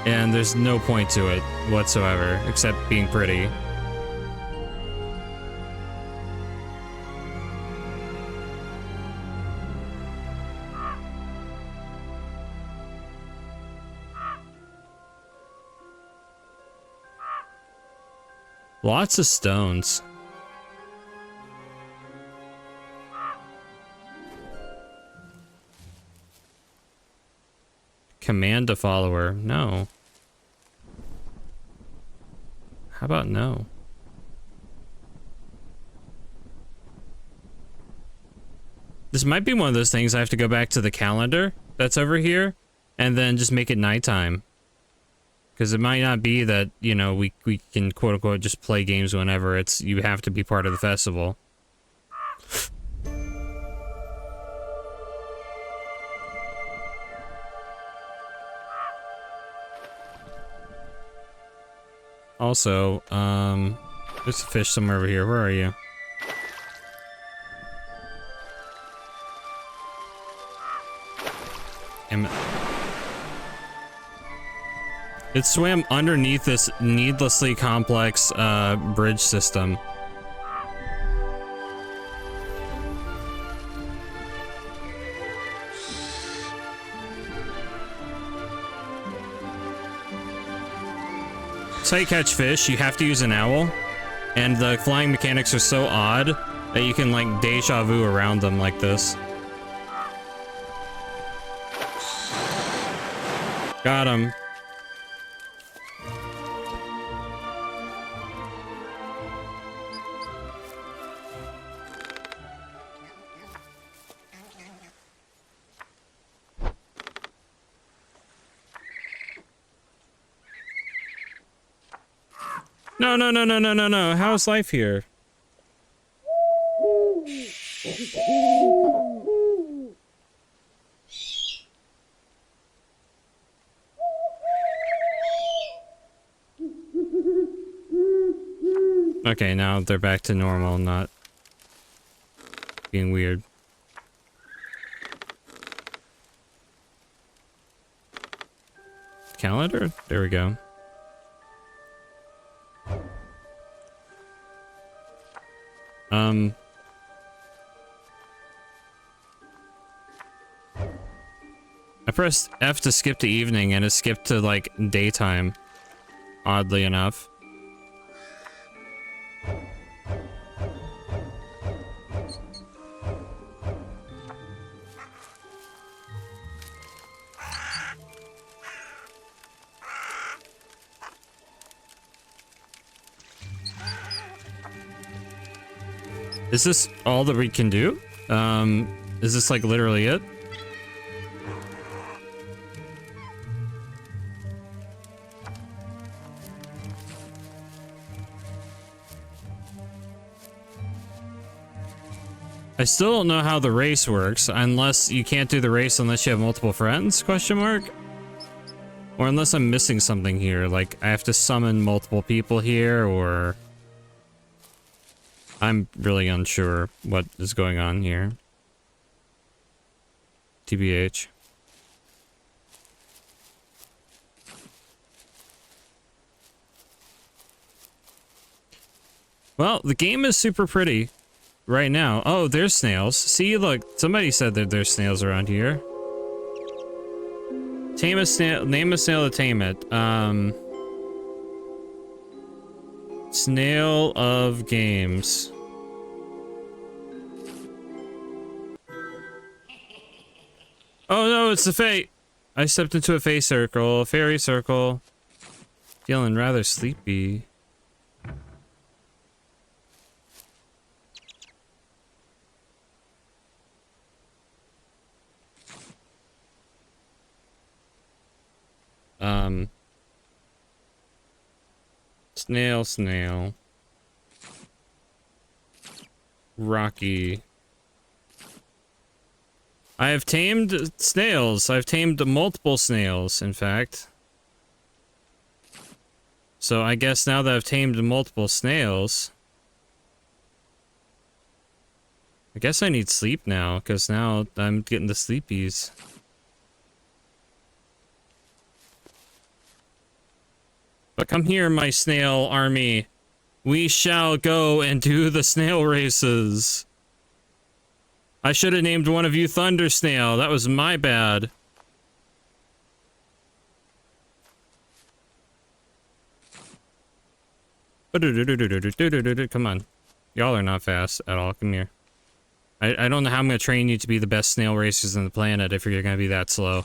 And there's no point to it whatsoever, except being pretty. Lots of stones. Command a follower. No. How about no? This might be one of those things I have to go back to the calendar that's over here and then just make it nighttime. Because it might not be that, you know, we can quote unquote just play games whenever. It's you have to be part of the festival. Also, there's a fish somewhere over here. Where are you? Damn it. It swam underneath this needlessly complex bridge system. That's how you catch fish. You have to use an owl, and the flying mechanics are so odd that you can like deja vu around them like this. Got him. No. How's life here? Okay, now they're back to normal, not being weird. Calendar? There we go. I pressed F to skip to evening and it skipped to like daytime, oddly enough. Is this all that we can do? Is this like literally it? I still don't know how the race works, unless you can't do the race unless you have multiple friends, question mark? Or unless I'm missing something here, like I have to summon multiple people here, or... I'm really unsure what is going on here. TBH. Well, the game is super pretty right now. Oh, there's snails. See, look, somebody said that there's snails around here. Tame a snail, name a snail to tame it. Snail of games. Oh no, it's the fate. I stepped into a fey circle, a fairy circle. Feeling rather sleepy. Snail. Rocky. I have tamed snails. I've tamed multiple snails, in fact. So I guess now that I've tamed multiple snails, I guess I need sleep now, because now I'm getting the sleepies. But come here, my snail army. We shall go and do the snail races. I should have named one of you Thunder Snail. That was my bad. Come on. Y'all are not fast at all. Come here. I don't know how I'm going to train you to be the best snail racers on the planet if you're going to be that slow.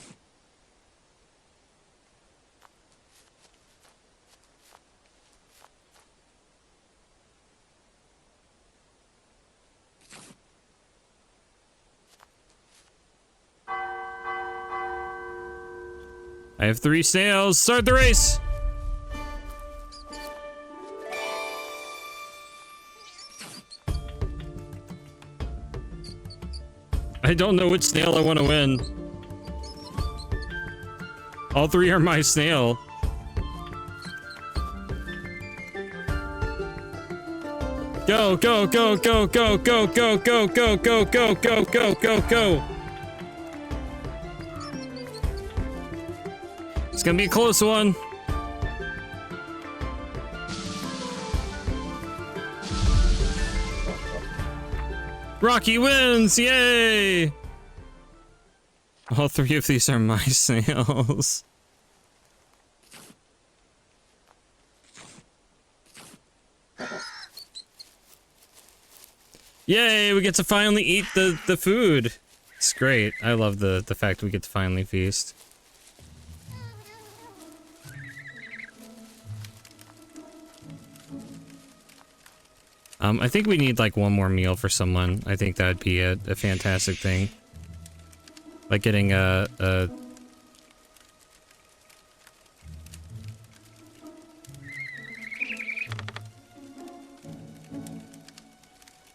I have 3 snails. Start the race! I don't know which snail I want to win. All 3 are my snail. Go, go, go, go, go, go, go, go, go, go, go, go, go, go, go. It's gonna be a close one. Rocky wins! Yay! All 3 of these are my snails. Yay! We get to finally eat the food. It's great. I love the fact we get to finally feast. I think we need like one more meal for someone. I think that'd be a fantastic thing. Like getting a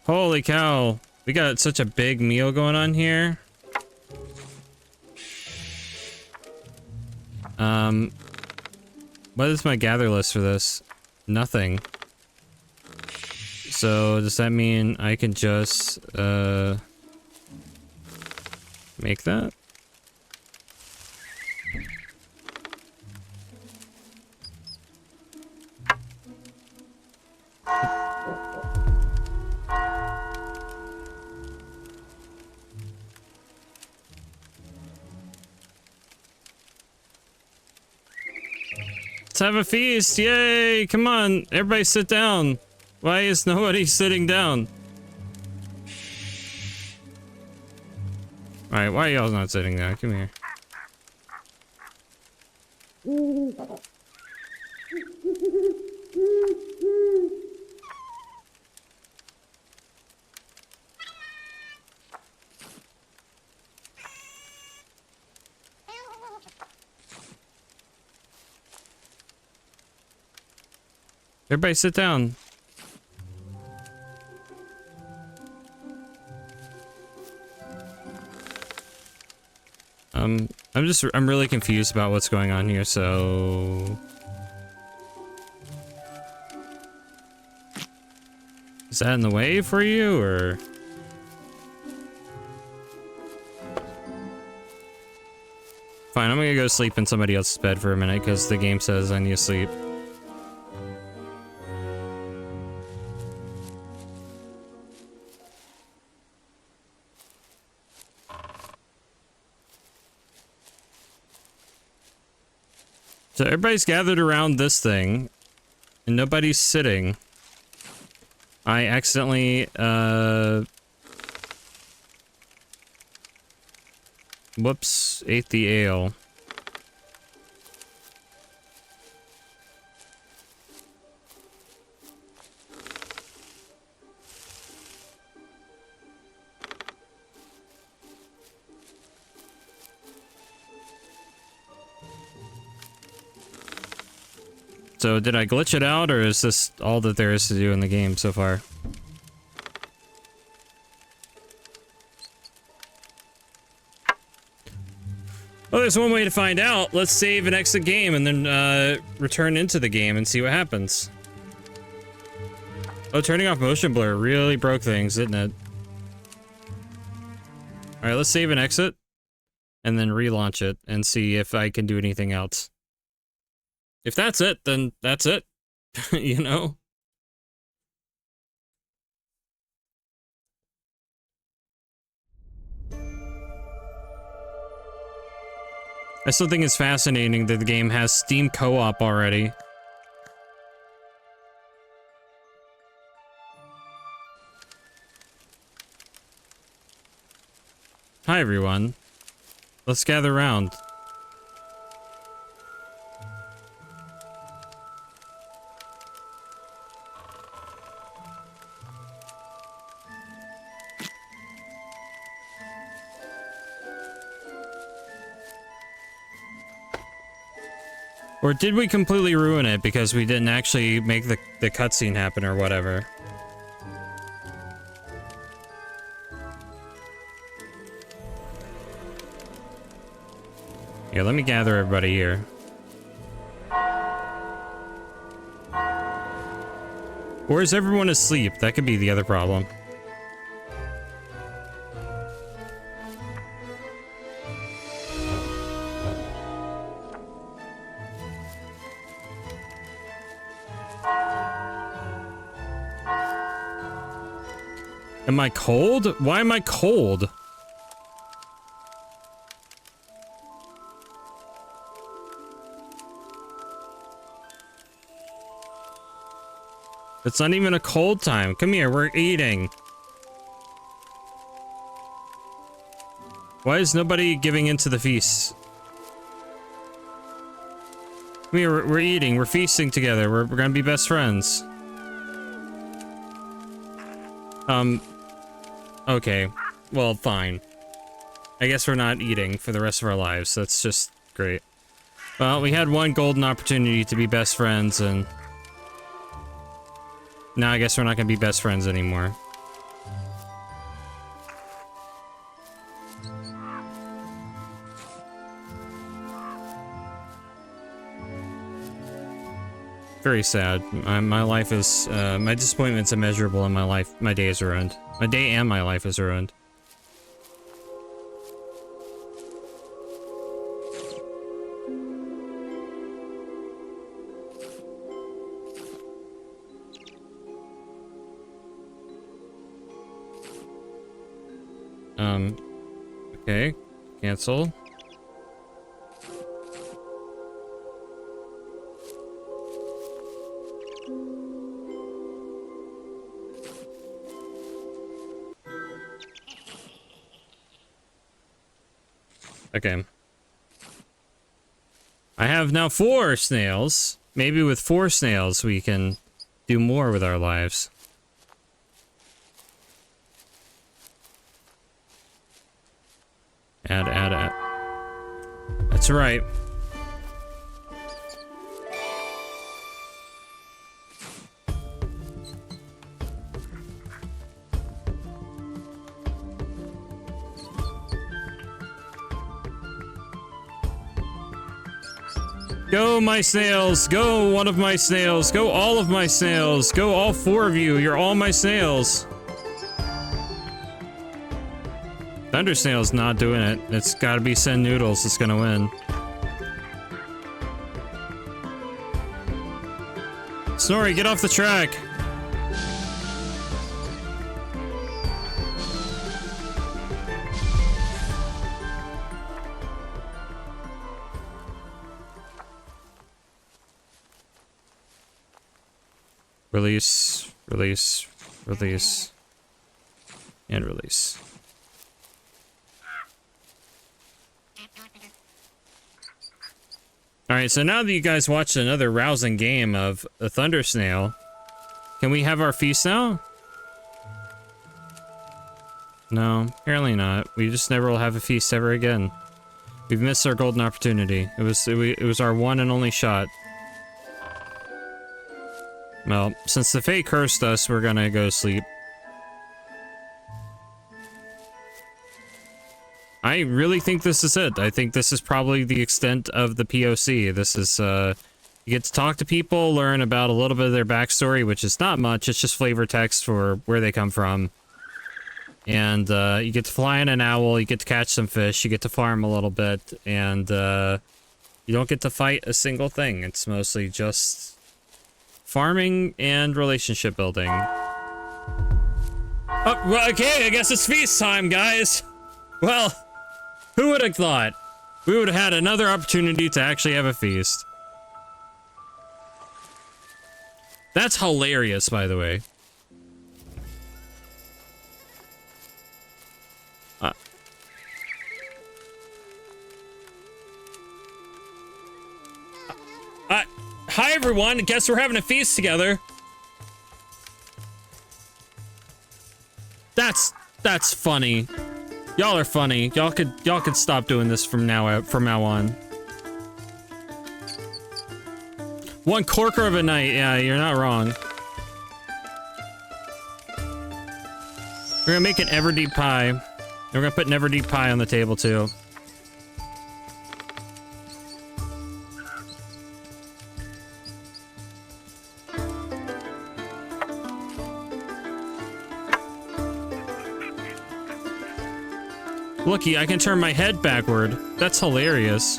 Holy cow. We got such a big meal going on here. What is my gather list for this? Nothing. So, does that mean I can just, make that? Let's have a feast! Yay! Come on, everybody sit down. Why is nobody sitting down? Alright, why are y'all not sitting down? Come here. Everybody sit down. I'm really confused about what's going on here, so... Is that in the way for you, or...? Fine, I'm gonna go sleep in somebody else's bed for a minute, because the game says I need to sleep. So everybody's gathered around this thing, and nobody's sitting. I accidentally, whoops, ate the ale. So did I glitch it out, or is this all that there is to do in the game so far? Well, there's one way to find out. Let's save and exit game and then return into the game and see what happens. Oh, turning off motion blur really broke things, didn't it? Alright, let's save and exit and then relaunch it and see if I can do anything else. If that's it, then that's it. You know? I still think it's fascinating that the game has Steam co-op already. Hi everyone. Let's gather around. Or did we completely ruin it because we didn't actually make the cutscene happen or whatever? Yeah, let me gather everybody here. Or is everyone asleep? That could be the other problem. Am I cold? Why am I cold? It's not even a cold time. Come here, we're eating. Why is nobody giving into the feast? Come here, we're eating, we're feasting together, we're gonna be best friends. Okay. Well, fine. I guess we're not eating for the rest of our lives. That's just great. Well, we had one golden opportunity to be best friends, and now I guess we're not gonna be best friends anymore. Very sad. My life is, my disappointment's immeasurable, and my life, my day is ruined. My day and my life is ruined. Okay. Cancel. Okay. I have now 4 snails. Maybe with 4 snails we can do more with our lives. Add. That's right. Go, my snails! Go, one of my snails! Go, all of my snails! Go, all 4 of you! You're all my snails! Thunder Snail's not doing it. It's gotta be Send Noodles that's gonna win. Snorri, get off the track! Release, release, release, and release. Alright, so now that you guys watched another rousing game of a Thunder Snail, can we have our feast now? No, apparently not. We just never will have a feast ever again. We've missed our golden opportunity. It was our one and only shot. Well, since the Fae cursed us, we're gonna go sleep. I really think this is it. I think this is probably the extent of the POC. This is, you get to talk to people, learn about a little bit of their backstory, which is not much. It's just flavor text for where they come from. And, you get to fly in an owl, you get to catch some fish, you get to farm a little bit, and, You don't get to fight a single thing. It's mostly just farming and relationship building. Oh, well, okay, I guess it's feast time, guys. Well, who would have thought? We would have had another opportunity to actually have a feast. That's hilarious, by the way. Hi everyone, guess we're having a feast together. That's funny. Y'all are funny. Y'all could stop doing this from now on. One corker of a night. Yeah, you're not wrong. We're gonna make an Everdeep pie. And we're gonna put an Everdeep pie on the table too. Looky, I can turn my head backward. That's hilarious.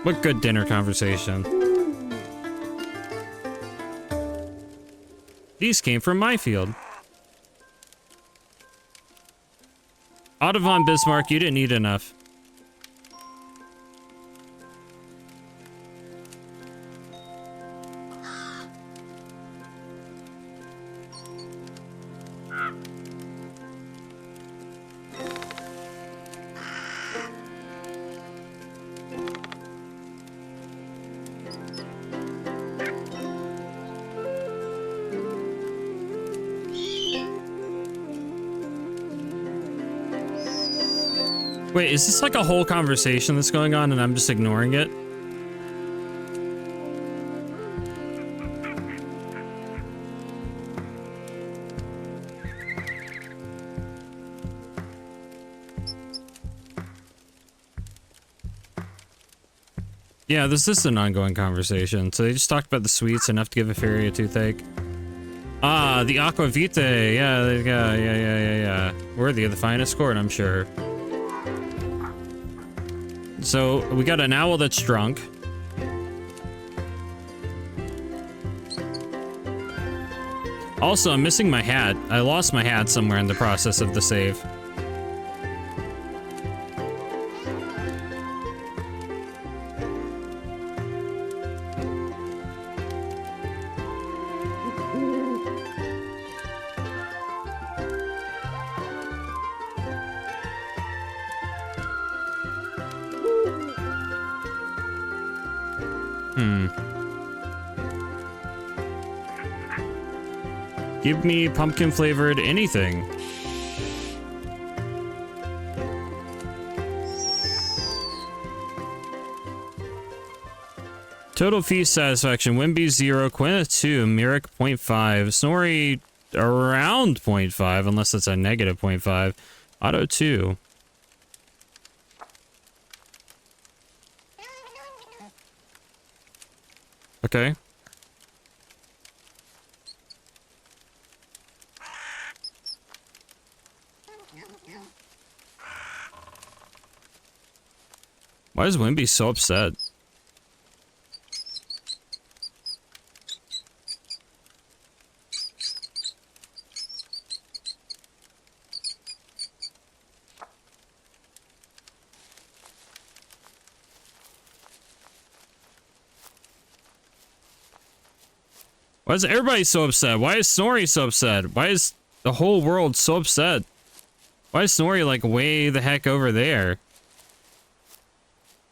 What good dinner conversation. These came from my field. Otto von Bismarck, you didn't eat enough. Wait, is this like a whole conversation that's going on and I'm just ignoring it? Yeah, this is an ongoing conversation. So they just talked about the sweets enough to give a fairy a toothache. Ah, the aqua vitae. Yeah. Worthy of the finest court, I'm sure. So we got an owl that's drunk. Also, I'm missing my hat. I lost my hat somewhere in the process of the save. Give me pumpkin flavored anything. Total feast satisfaction. Wimby 0, Quina 2, Mirik 0.5, Snorri around 0.5, unless it's a negative 0.5. Otto 2. Okay. Why is Wimby so upset? Why is everybody so upset? Why is Snorri so upset? Why is the whole world so upset? Why is Snorri like way the heck over there?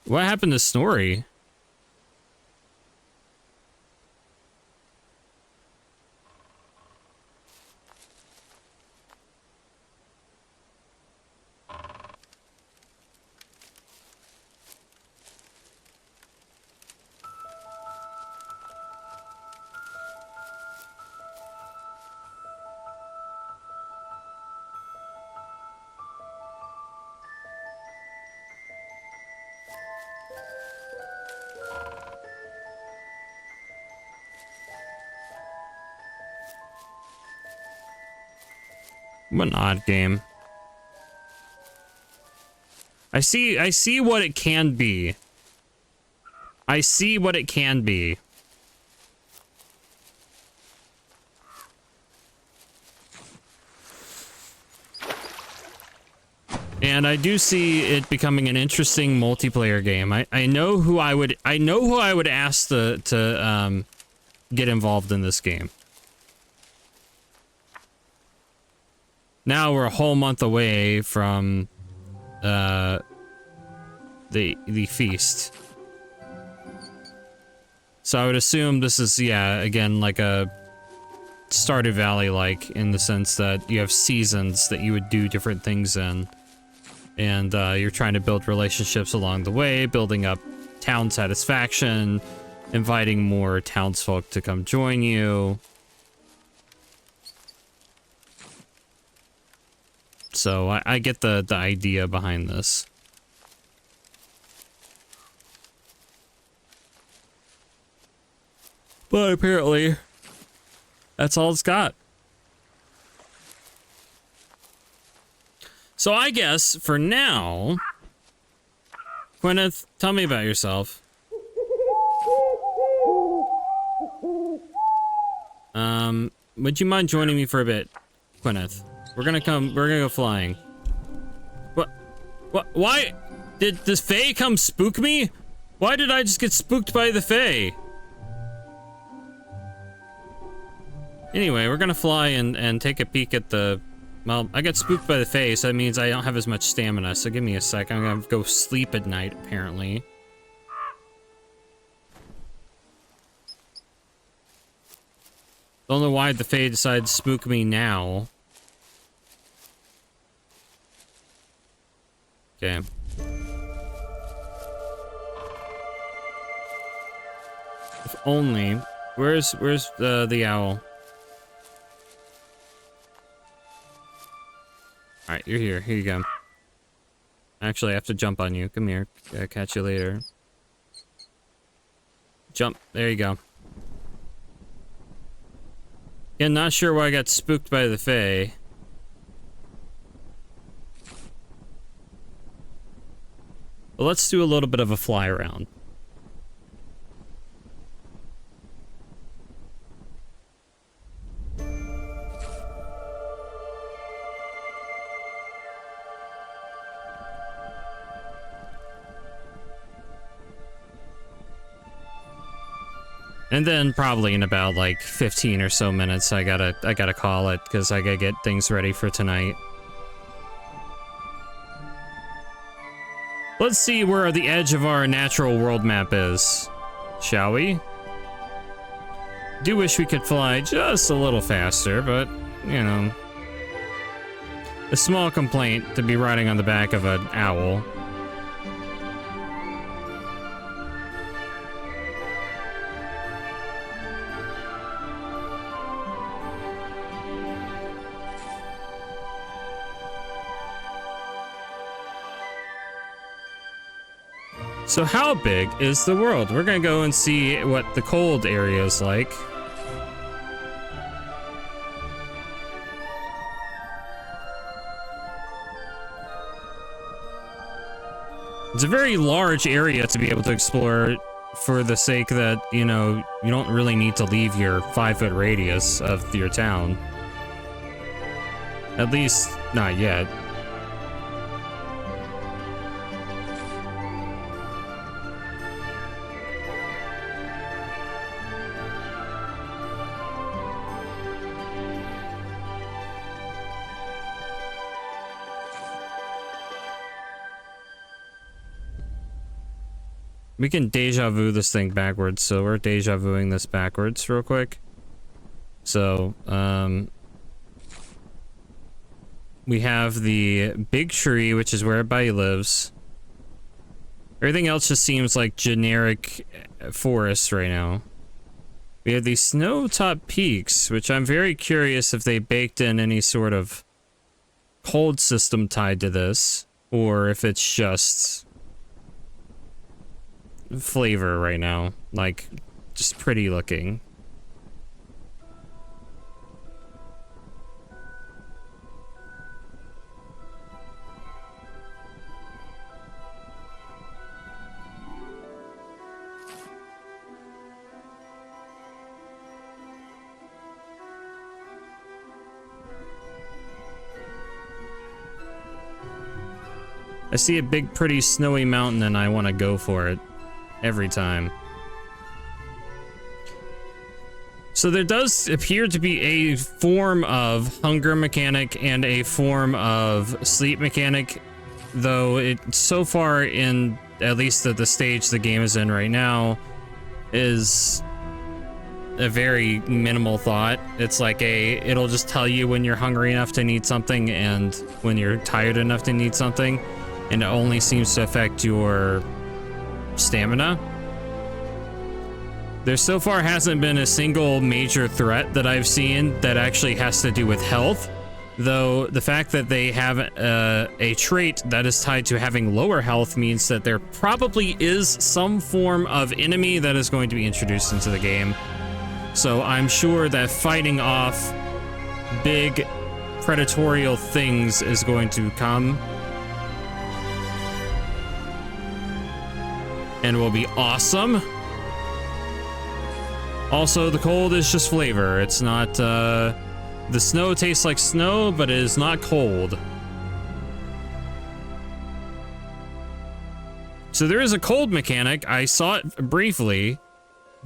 What happened to Snorri? What an odd game. I see what it can be. I see what it can be. And I do see it becoming an interesting multiplayer game. I know who I would ask to get involved in this game. Now we're a whole month away from the feast. So I would assume this is, yeah, again, like a Stardew Valley like, in the sense that you have seasons that you would do different things in. And you're trying to build relationships along the way, building up town satisfaction, inviting more townsfolk to come join you. So I get the idea behind this. But apparently, that's all it's got. So I guess, for now... Gwyneth, tell me about yourself. Would you mind joining me for a bit, Gwyneth? We're gonna go flying. What? Why? Did this Fae come spook me? Why did I just get spooked by the Fae? Anyway, we're gonna fly and take a peek at the... Well, I got spooked by the Fae, so that means I don't have as much stamina, so give me a sec. I'm gonna go sleep at night, apparently. Don't know why the Fae decided to spook me now. Okay. If only... Where's the owl? Alright, you're here. Here you go. Actually, I have to jump on you. Come here. Catch you later. Jump. There you go. Yeah, not sure why I got spooked by the Fae. But let's do a little bit of a fly around. And then probably in about like 15 or so minutes, I gotta call it, because I gotta get things ready for tonight. Let's see where the edge of our natural world map is, shall we? Do wish we could fly just a little faster, but, you know. A small complaint to be riding on the back of an owl. So how big is the world? We're gonna go and see what the cold area is like. It's a very large area to be able to explore, for the sake that, you know, you don't really need to leave your 5-foot radius of your town. At least, not yet. We can deja vu this thing backwards, so we're deja vuing this backwards real quick. So, we have the big tree, which is where everybody lives. Everything else just seems like generic forest right now. We have these snow-topped peaks, which I'm very curious if they baked in any sort of cold system tied to this, or if it's just flavor right now, like just pretty looking. I see a big, pretty snowy mountain and I want to go for it every time. So there does appear to be a form of hunger mechanic and a form of sleep mechanic, though it so far in, at least at the stage the game is in right now, is a very minimal thought. It's like it'll just tell you when you're hungry enough to need something and when you're tired enough to need something, and it only seems to affect your stamina. There so far hasn't been a single major threat that I've seen that actually has to do with health, though the fact that they have a trait that is tied to having lower health means that there probably is some form of enemy that is going to be introduced into the game. So I'm sure that fighting off big predatorial things is going to come and will be awesome. Also, the cold is just flavor. It's not, the snow tastes like snow, but it is not cold. So there is a cold mechanic. I saw it briefly,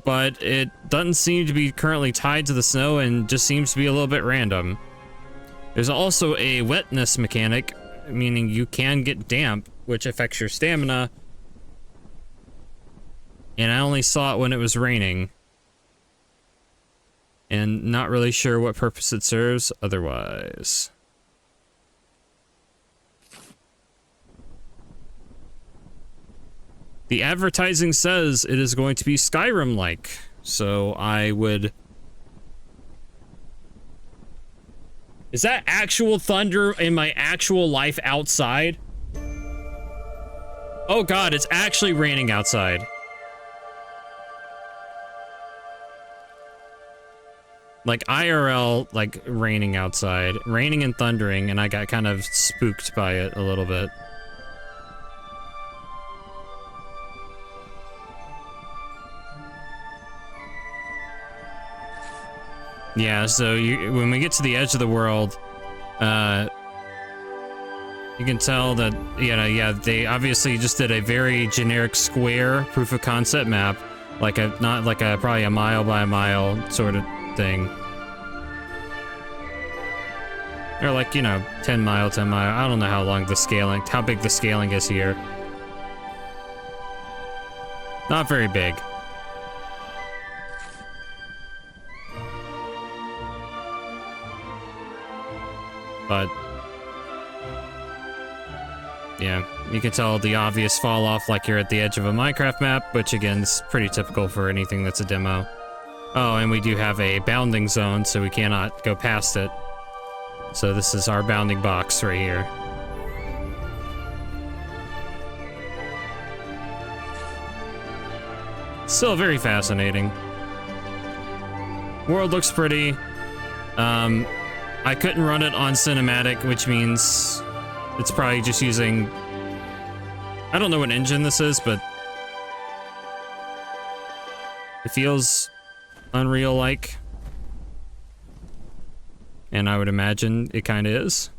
but it doesn't seem to be currently tied to the snow and just seems to be a little bit random. There's also a wetness mechanic, meaning you can get damp, which affects your stamina. And I only saw it when it was raining. And not really sure what purpose it serves otherwise. The advertising says it is going to be Skyrim-like, so I would... Is that actual thunder in my actual life outside? Oh god, it's actually raining outside. Like IRL, like raining outside. Raining and thundering, and I got kind of spooked by it a little bit. Yeah, so when we get to the edge of the world, you can tell that, yeah, they obviously just did a very generic square proof of concept map, like not like probably a mile by a mile sort of thing. Or like, 10 mile, 10 mile. I don't know how big the scaling is here. Not very big. But yeah, you can tell the obvious fall off like you're at the edge of a Minecraft map, which again is pretty typical for anything that's a demo. Oh, and we do have a bounding zone, so we cannot go past it. So this is our bounding box right here. Still very fascinating. World looks pretty. I couldn't run it on cinematic, which means it's probably just using... I don't know what engine this is, but it feels Unreal-like. And I would imagine it kind of is.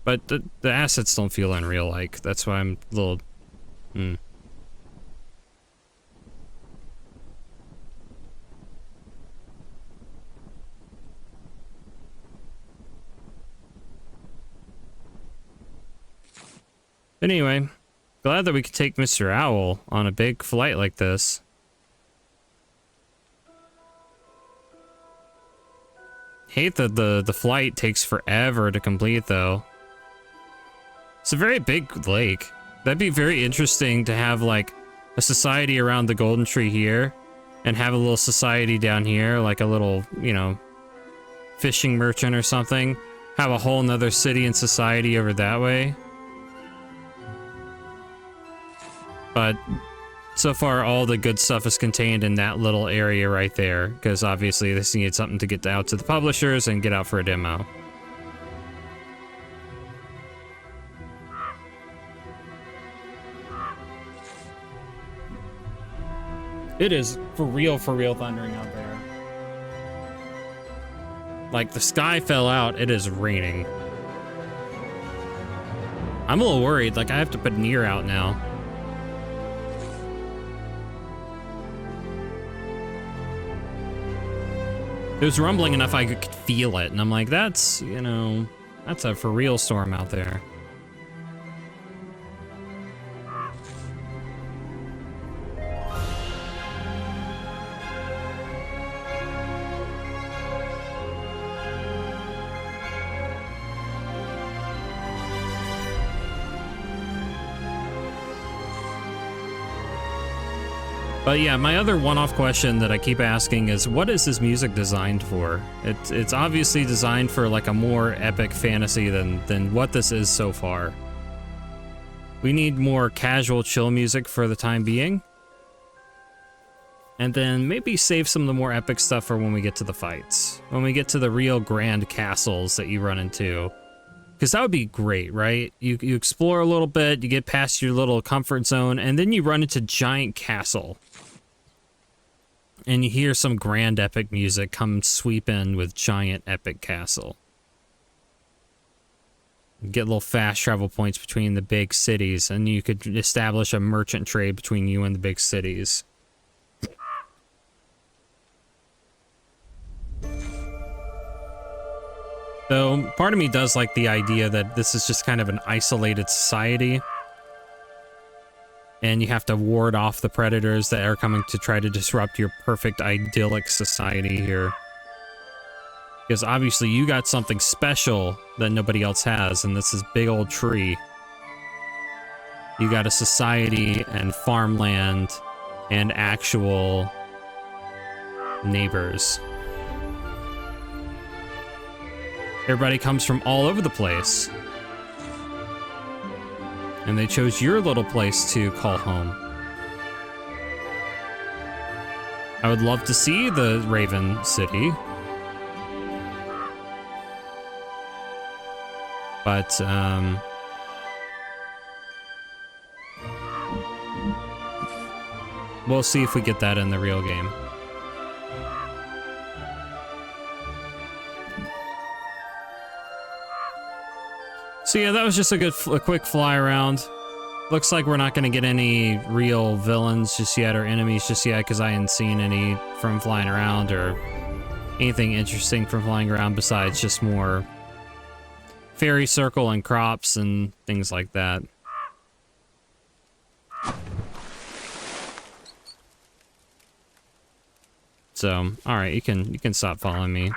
But the assets don't feel Unreal-like. That's why I'm a little... Anyway, glad that we could take Mr. Owl on a big flight like this. Hate that the flight takes forever to complete, though. It's a very big lake. That'd be very interesting to have, like, a society around the Golden Tree here, and have a little society down here, like a little, fishing merchant or something. Have a whole nother city and society over that way. But so far, all the good stuff is contained in that little area right there, because obviously this needs something to get out to the publishers and get out for a demo. It is for real thundering out there. Like, the sky fell out. It is raining. I'm a little worried. Like, I have to put an ear out now. It was rumbling enough I could feel it. And I'm like, that's, you know, that's a for real storm out there. But yeah, my other one-off question that I keep asking is, what is this music designed for? It's obviously designed for like a more epic fantasy than what this is so far. We need more casual chill music for the time being. And then maybe save some of the more epic stuff for when we get to the fights. When we get to the real grand castles that you run into. Because that would be great, right? You explore a little bit, you get past your little comfort zone, and then you run into giant castle. And you hear some grand epic music come sweep in with giant epic castle. You get little fast travel points between the big cities, and you could establish a merchant trade between you and the big cities. So, part of me does like the idea that this is just kind of an isolated society. And you have to ward off the predators that are coming to try to disrupt your perfect idyllic society here. Because obviously you got something special that nobody else has, and this is big old tree. You got a society and farmland and actual neighbors. Everybody comes from all over the place. And they chose your little place to call home. I would love to see the Raven City. But, we'll see if we get that in the real game. So yeah, that was just a quick fly around. Looks like we're not going to get any real villains just yet, or enemies just yet, because I hadn't seen any from flying around, or anything interesting from flying around besides just more fairy circle and crops and things like that. So, alright, you can stop following me.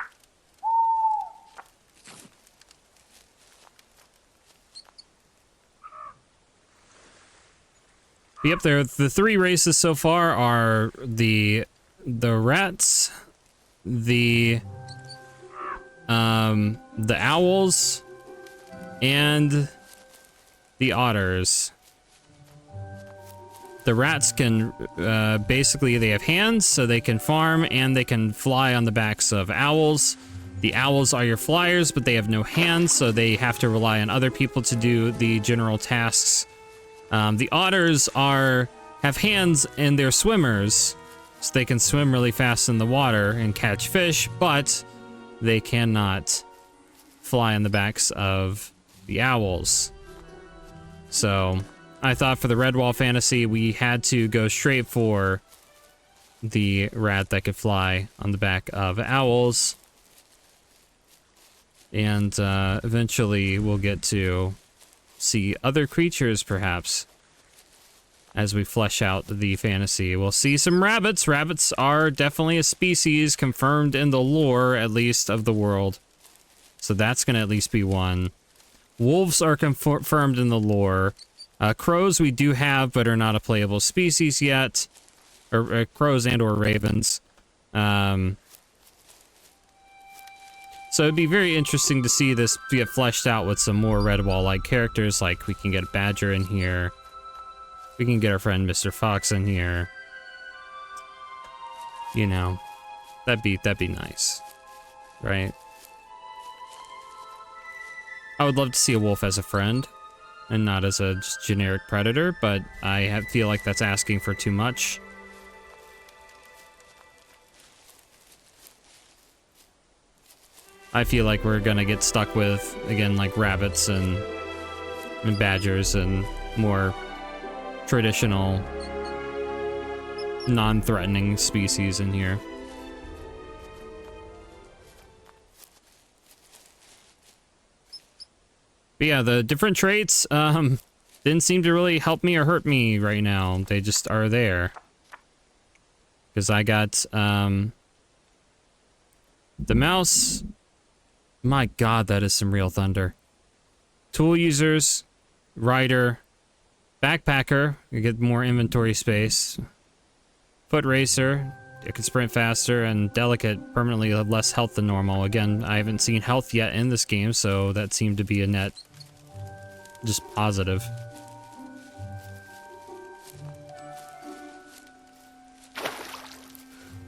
Yep, the three races so far are the rats, the owls, and the otters. The rats can basically, they have hands, so they can farm and they can fly on the backs of owls. The owls are your flyers, but they have no hands, so they have to rely on other people to do the general tasks. The otters have hands and they're swimmers, so they can swim really fast in the water and catch fish, but they cannot fly on the backs of the owls. So I thought for the Redwall fantasy, we had to go straight for the rat that could fly on the back of owls. And eventually we'll get to see other creatures, perhaps, as we flesh out the fantasy. We'll see some rabbits. Rabbits are definitely a species confirmed in the lore, at least, of the world. So that's going to at least be one. Wolves are confirmed in the lore. Crows we do have, but are not a playable species yet. Or crows and or ravens. So it'd be very interesting to see this get fleshed out with some more Redwall-like characters. Like, we can get Badger in here. We can get our friend Mr. Fox in here. You know, that'd be nice, right? I would love to see a wolf as a friend, and not as a just generic predator, but I feel like that's asking for too much. I feel like we're gonna get stuck with, again, like rabbits and badgers and more traditional, non-threatening species in here. But yeah, the different traits didn't seem to really help me or hurt me right now. They just are there. Because I got the mouse. My god, that is some real thunder. Tool users, rider, backpacker, you get more inventory space. Foot racer, it can sprint faster, and delicate, permanently have less health than normal. Again, I haven't seen health yet in this game, so that seemed to be a net just positive.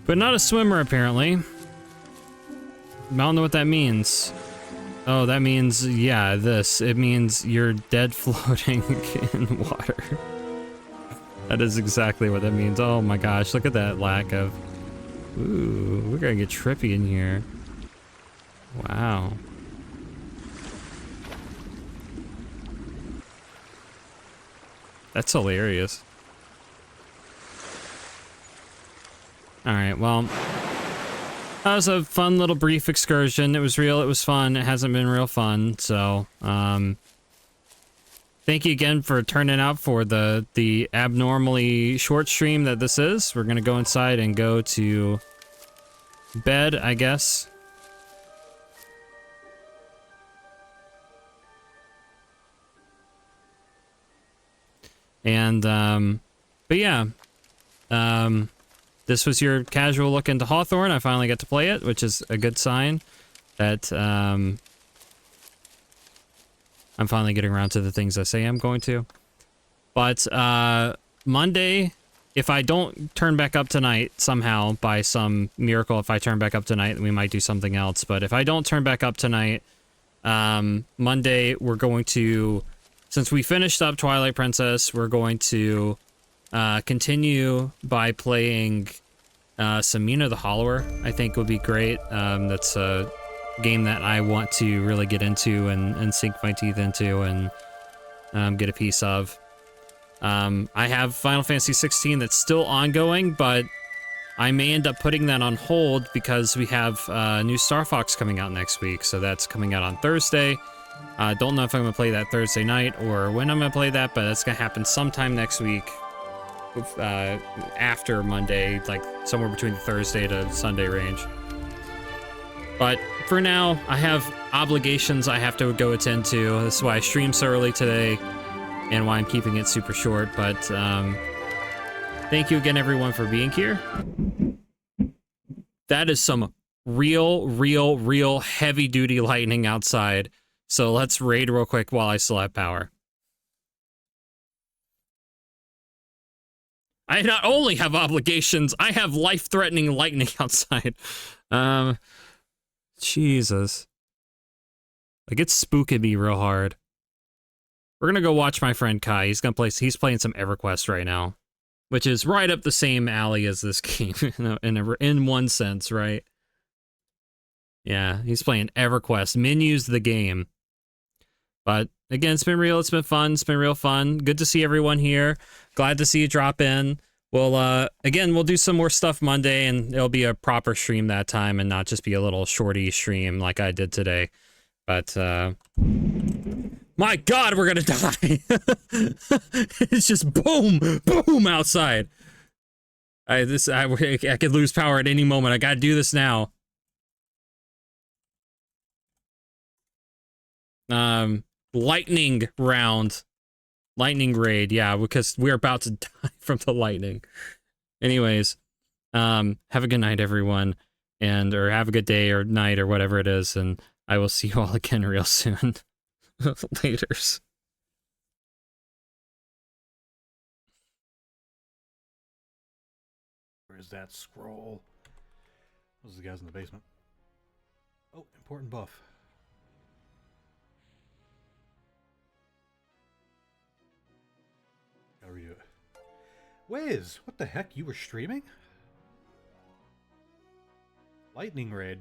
But not a swimmer, apparently. I don't know what that means. Oh, that means, yeah, this. It means you're dead floating in water. That is exactly what that means. Oh my gosh, look at that lack of... Ooh, we're gonna get trippy in here. Wow. That's hilarious. Alright, well, that was a fun little brief excursion. It was real, it was fun. It hasn't been real fun, so, thank you again for turning out for the abnormally short stream that this is. We're gonna go inside and go to bed, I guess. And, but yeah, this was your casual look into Hawthorne. I finally got to play it, which is a good sign that, I'm finally getting around to the things I say I'm going to. But, Monday, if I don't turn back up tonight, somehow, by some miracle, if I turn back up tonight, we might do something else. But if I don't turn back up tonight, Monday, we're going to, since we finished up Twilight Princess, we're going to, continue by playing, some Mina the Hollower, I think would be great. That's a game that I want to really get into and sink my teeth into and get a piece of. I have Final Fantasy 16 that's still ongoing, but I may end up putting that on hold because we have new Star Fox coming out next week, so that's coming out on Thursday. Don't know if I'm going to play that Thursday night or when I'm going to play that, but that's going to happen sometime next week. After Monday, like somewhere between the Thursday to Sunday range. But for now, I have obligations I have to go attend to. This is why I streamed so early today and why I'm keeping it super short. But thank you again, everyone, for being here. That is some real heavy-duty lightning outside. So let's raid real quick while I still have power. I not only have obligations, I have life-threatening lightning outside. Jesus. Like, it's spooking me real hard. We're gonna go watch my friend Kai. He's playing some EverQuest right now, which is right up the same alley as this game, in one sense, right? Yeah, he's playing EverQuest. Menu's the game. But again, it's been real. It's been fun. It's been real fun. Good to see everyone here. Glad to see you drop in. We'll, again, we'll do some more stuff Monday, and it'll be a proper stream that time and not just be a little shorty stream like I did today. But, my God, we're gonna die. It's just boom, boom outside. I could lose power at any moment. I gotta do this now. Lightning round. Lightning raid, yeah, because we're about to die from the lightning. Anyways, have a good night, everyone, or have a good day or night or whatever it is, and I will see you all again real soon. Laters. Where's that scroll? Those are the guys in the basement. Oh, important buff. Gotta redo it. Wiz, what the heck? You were streaming? Lightning raid.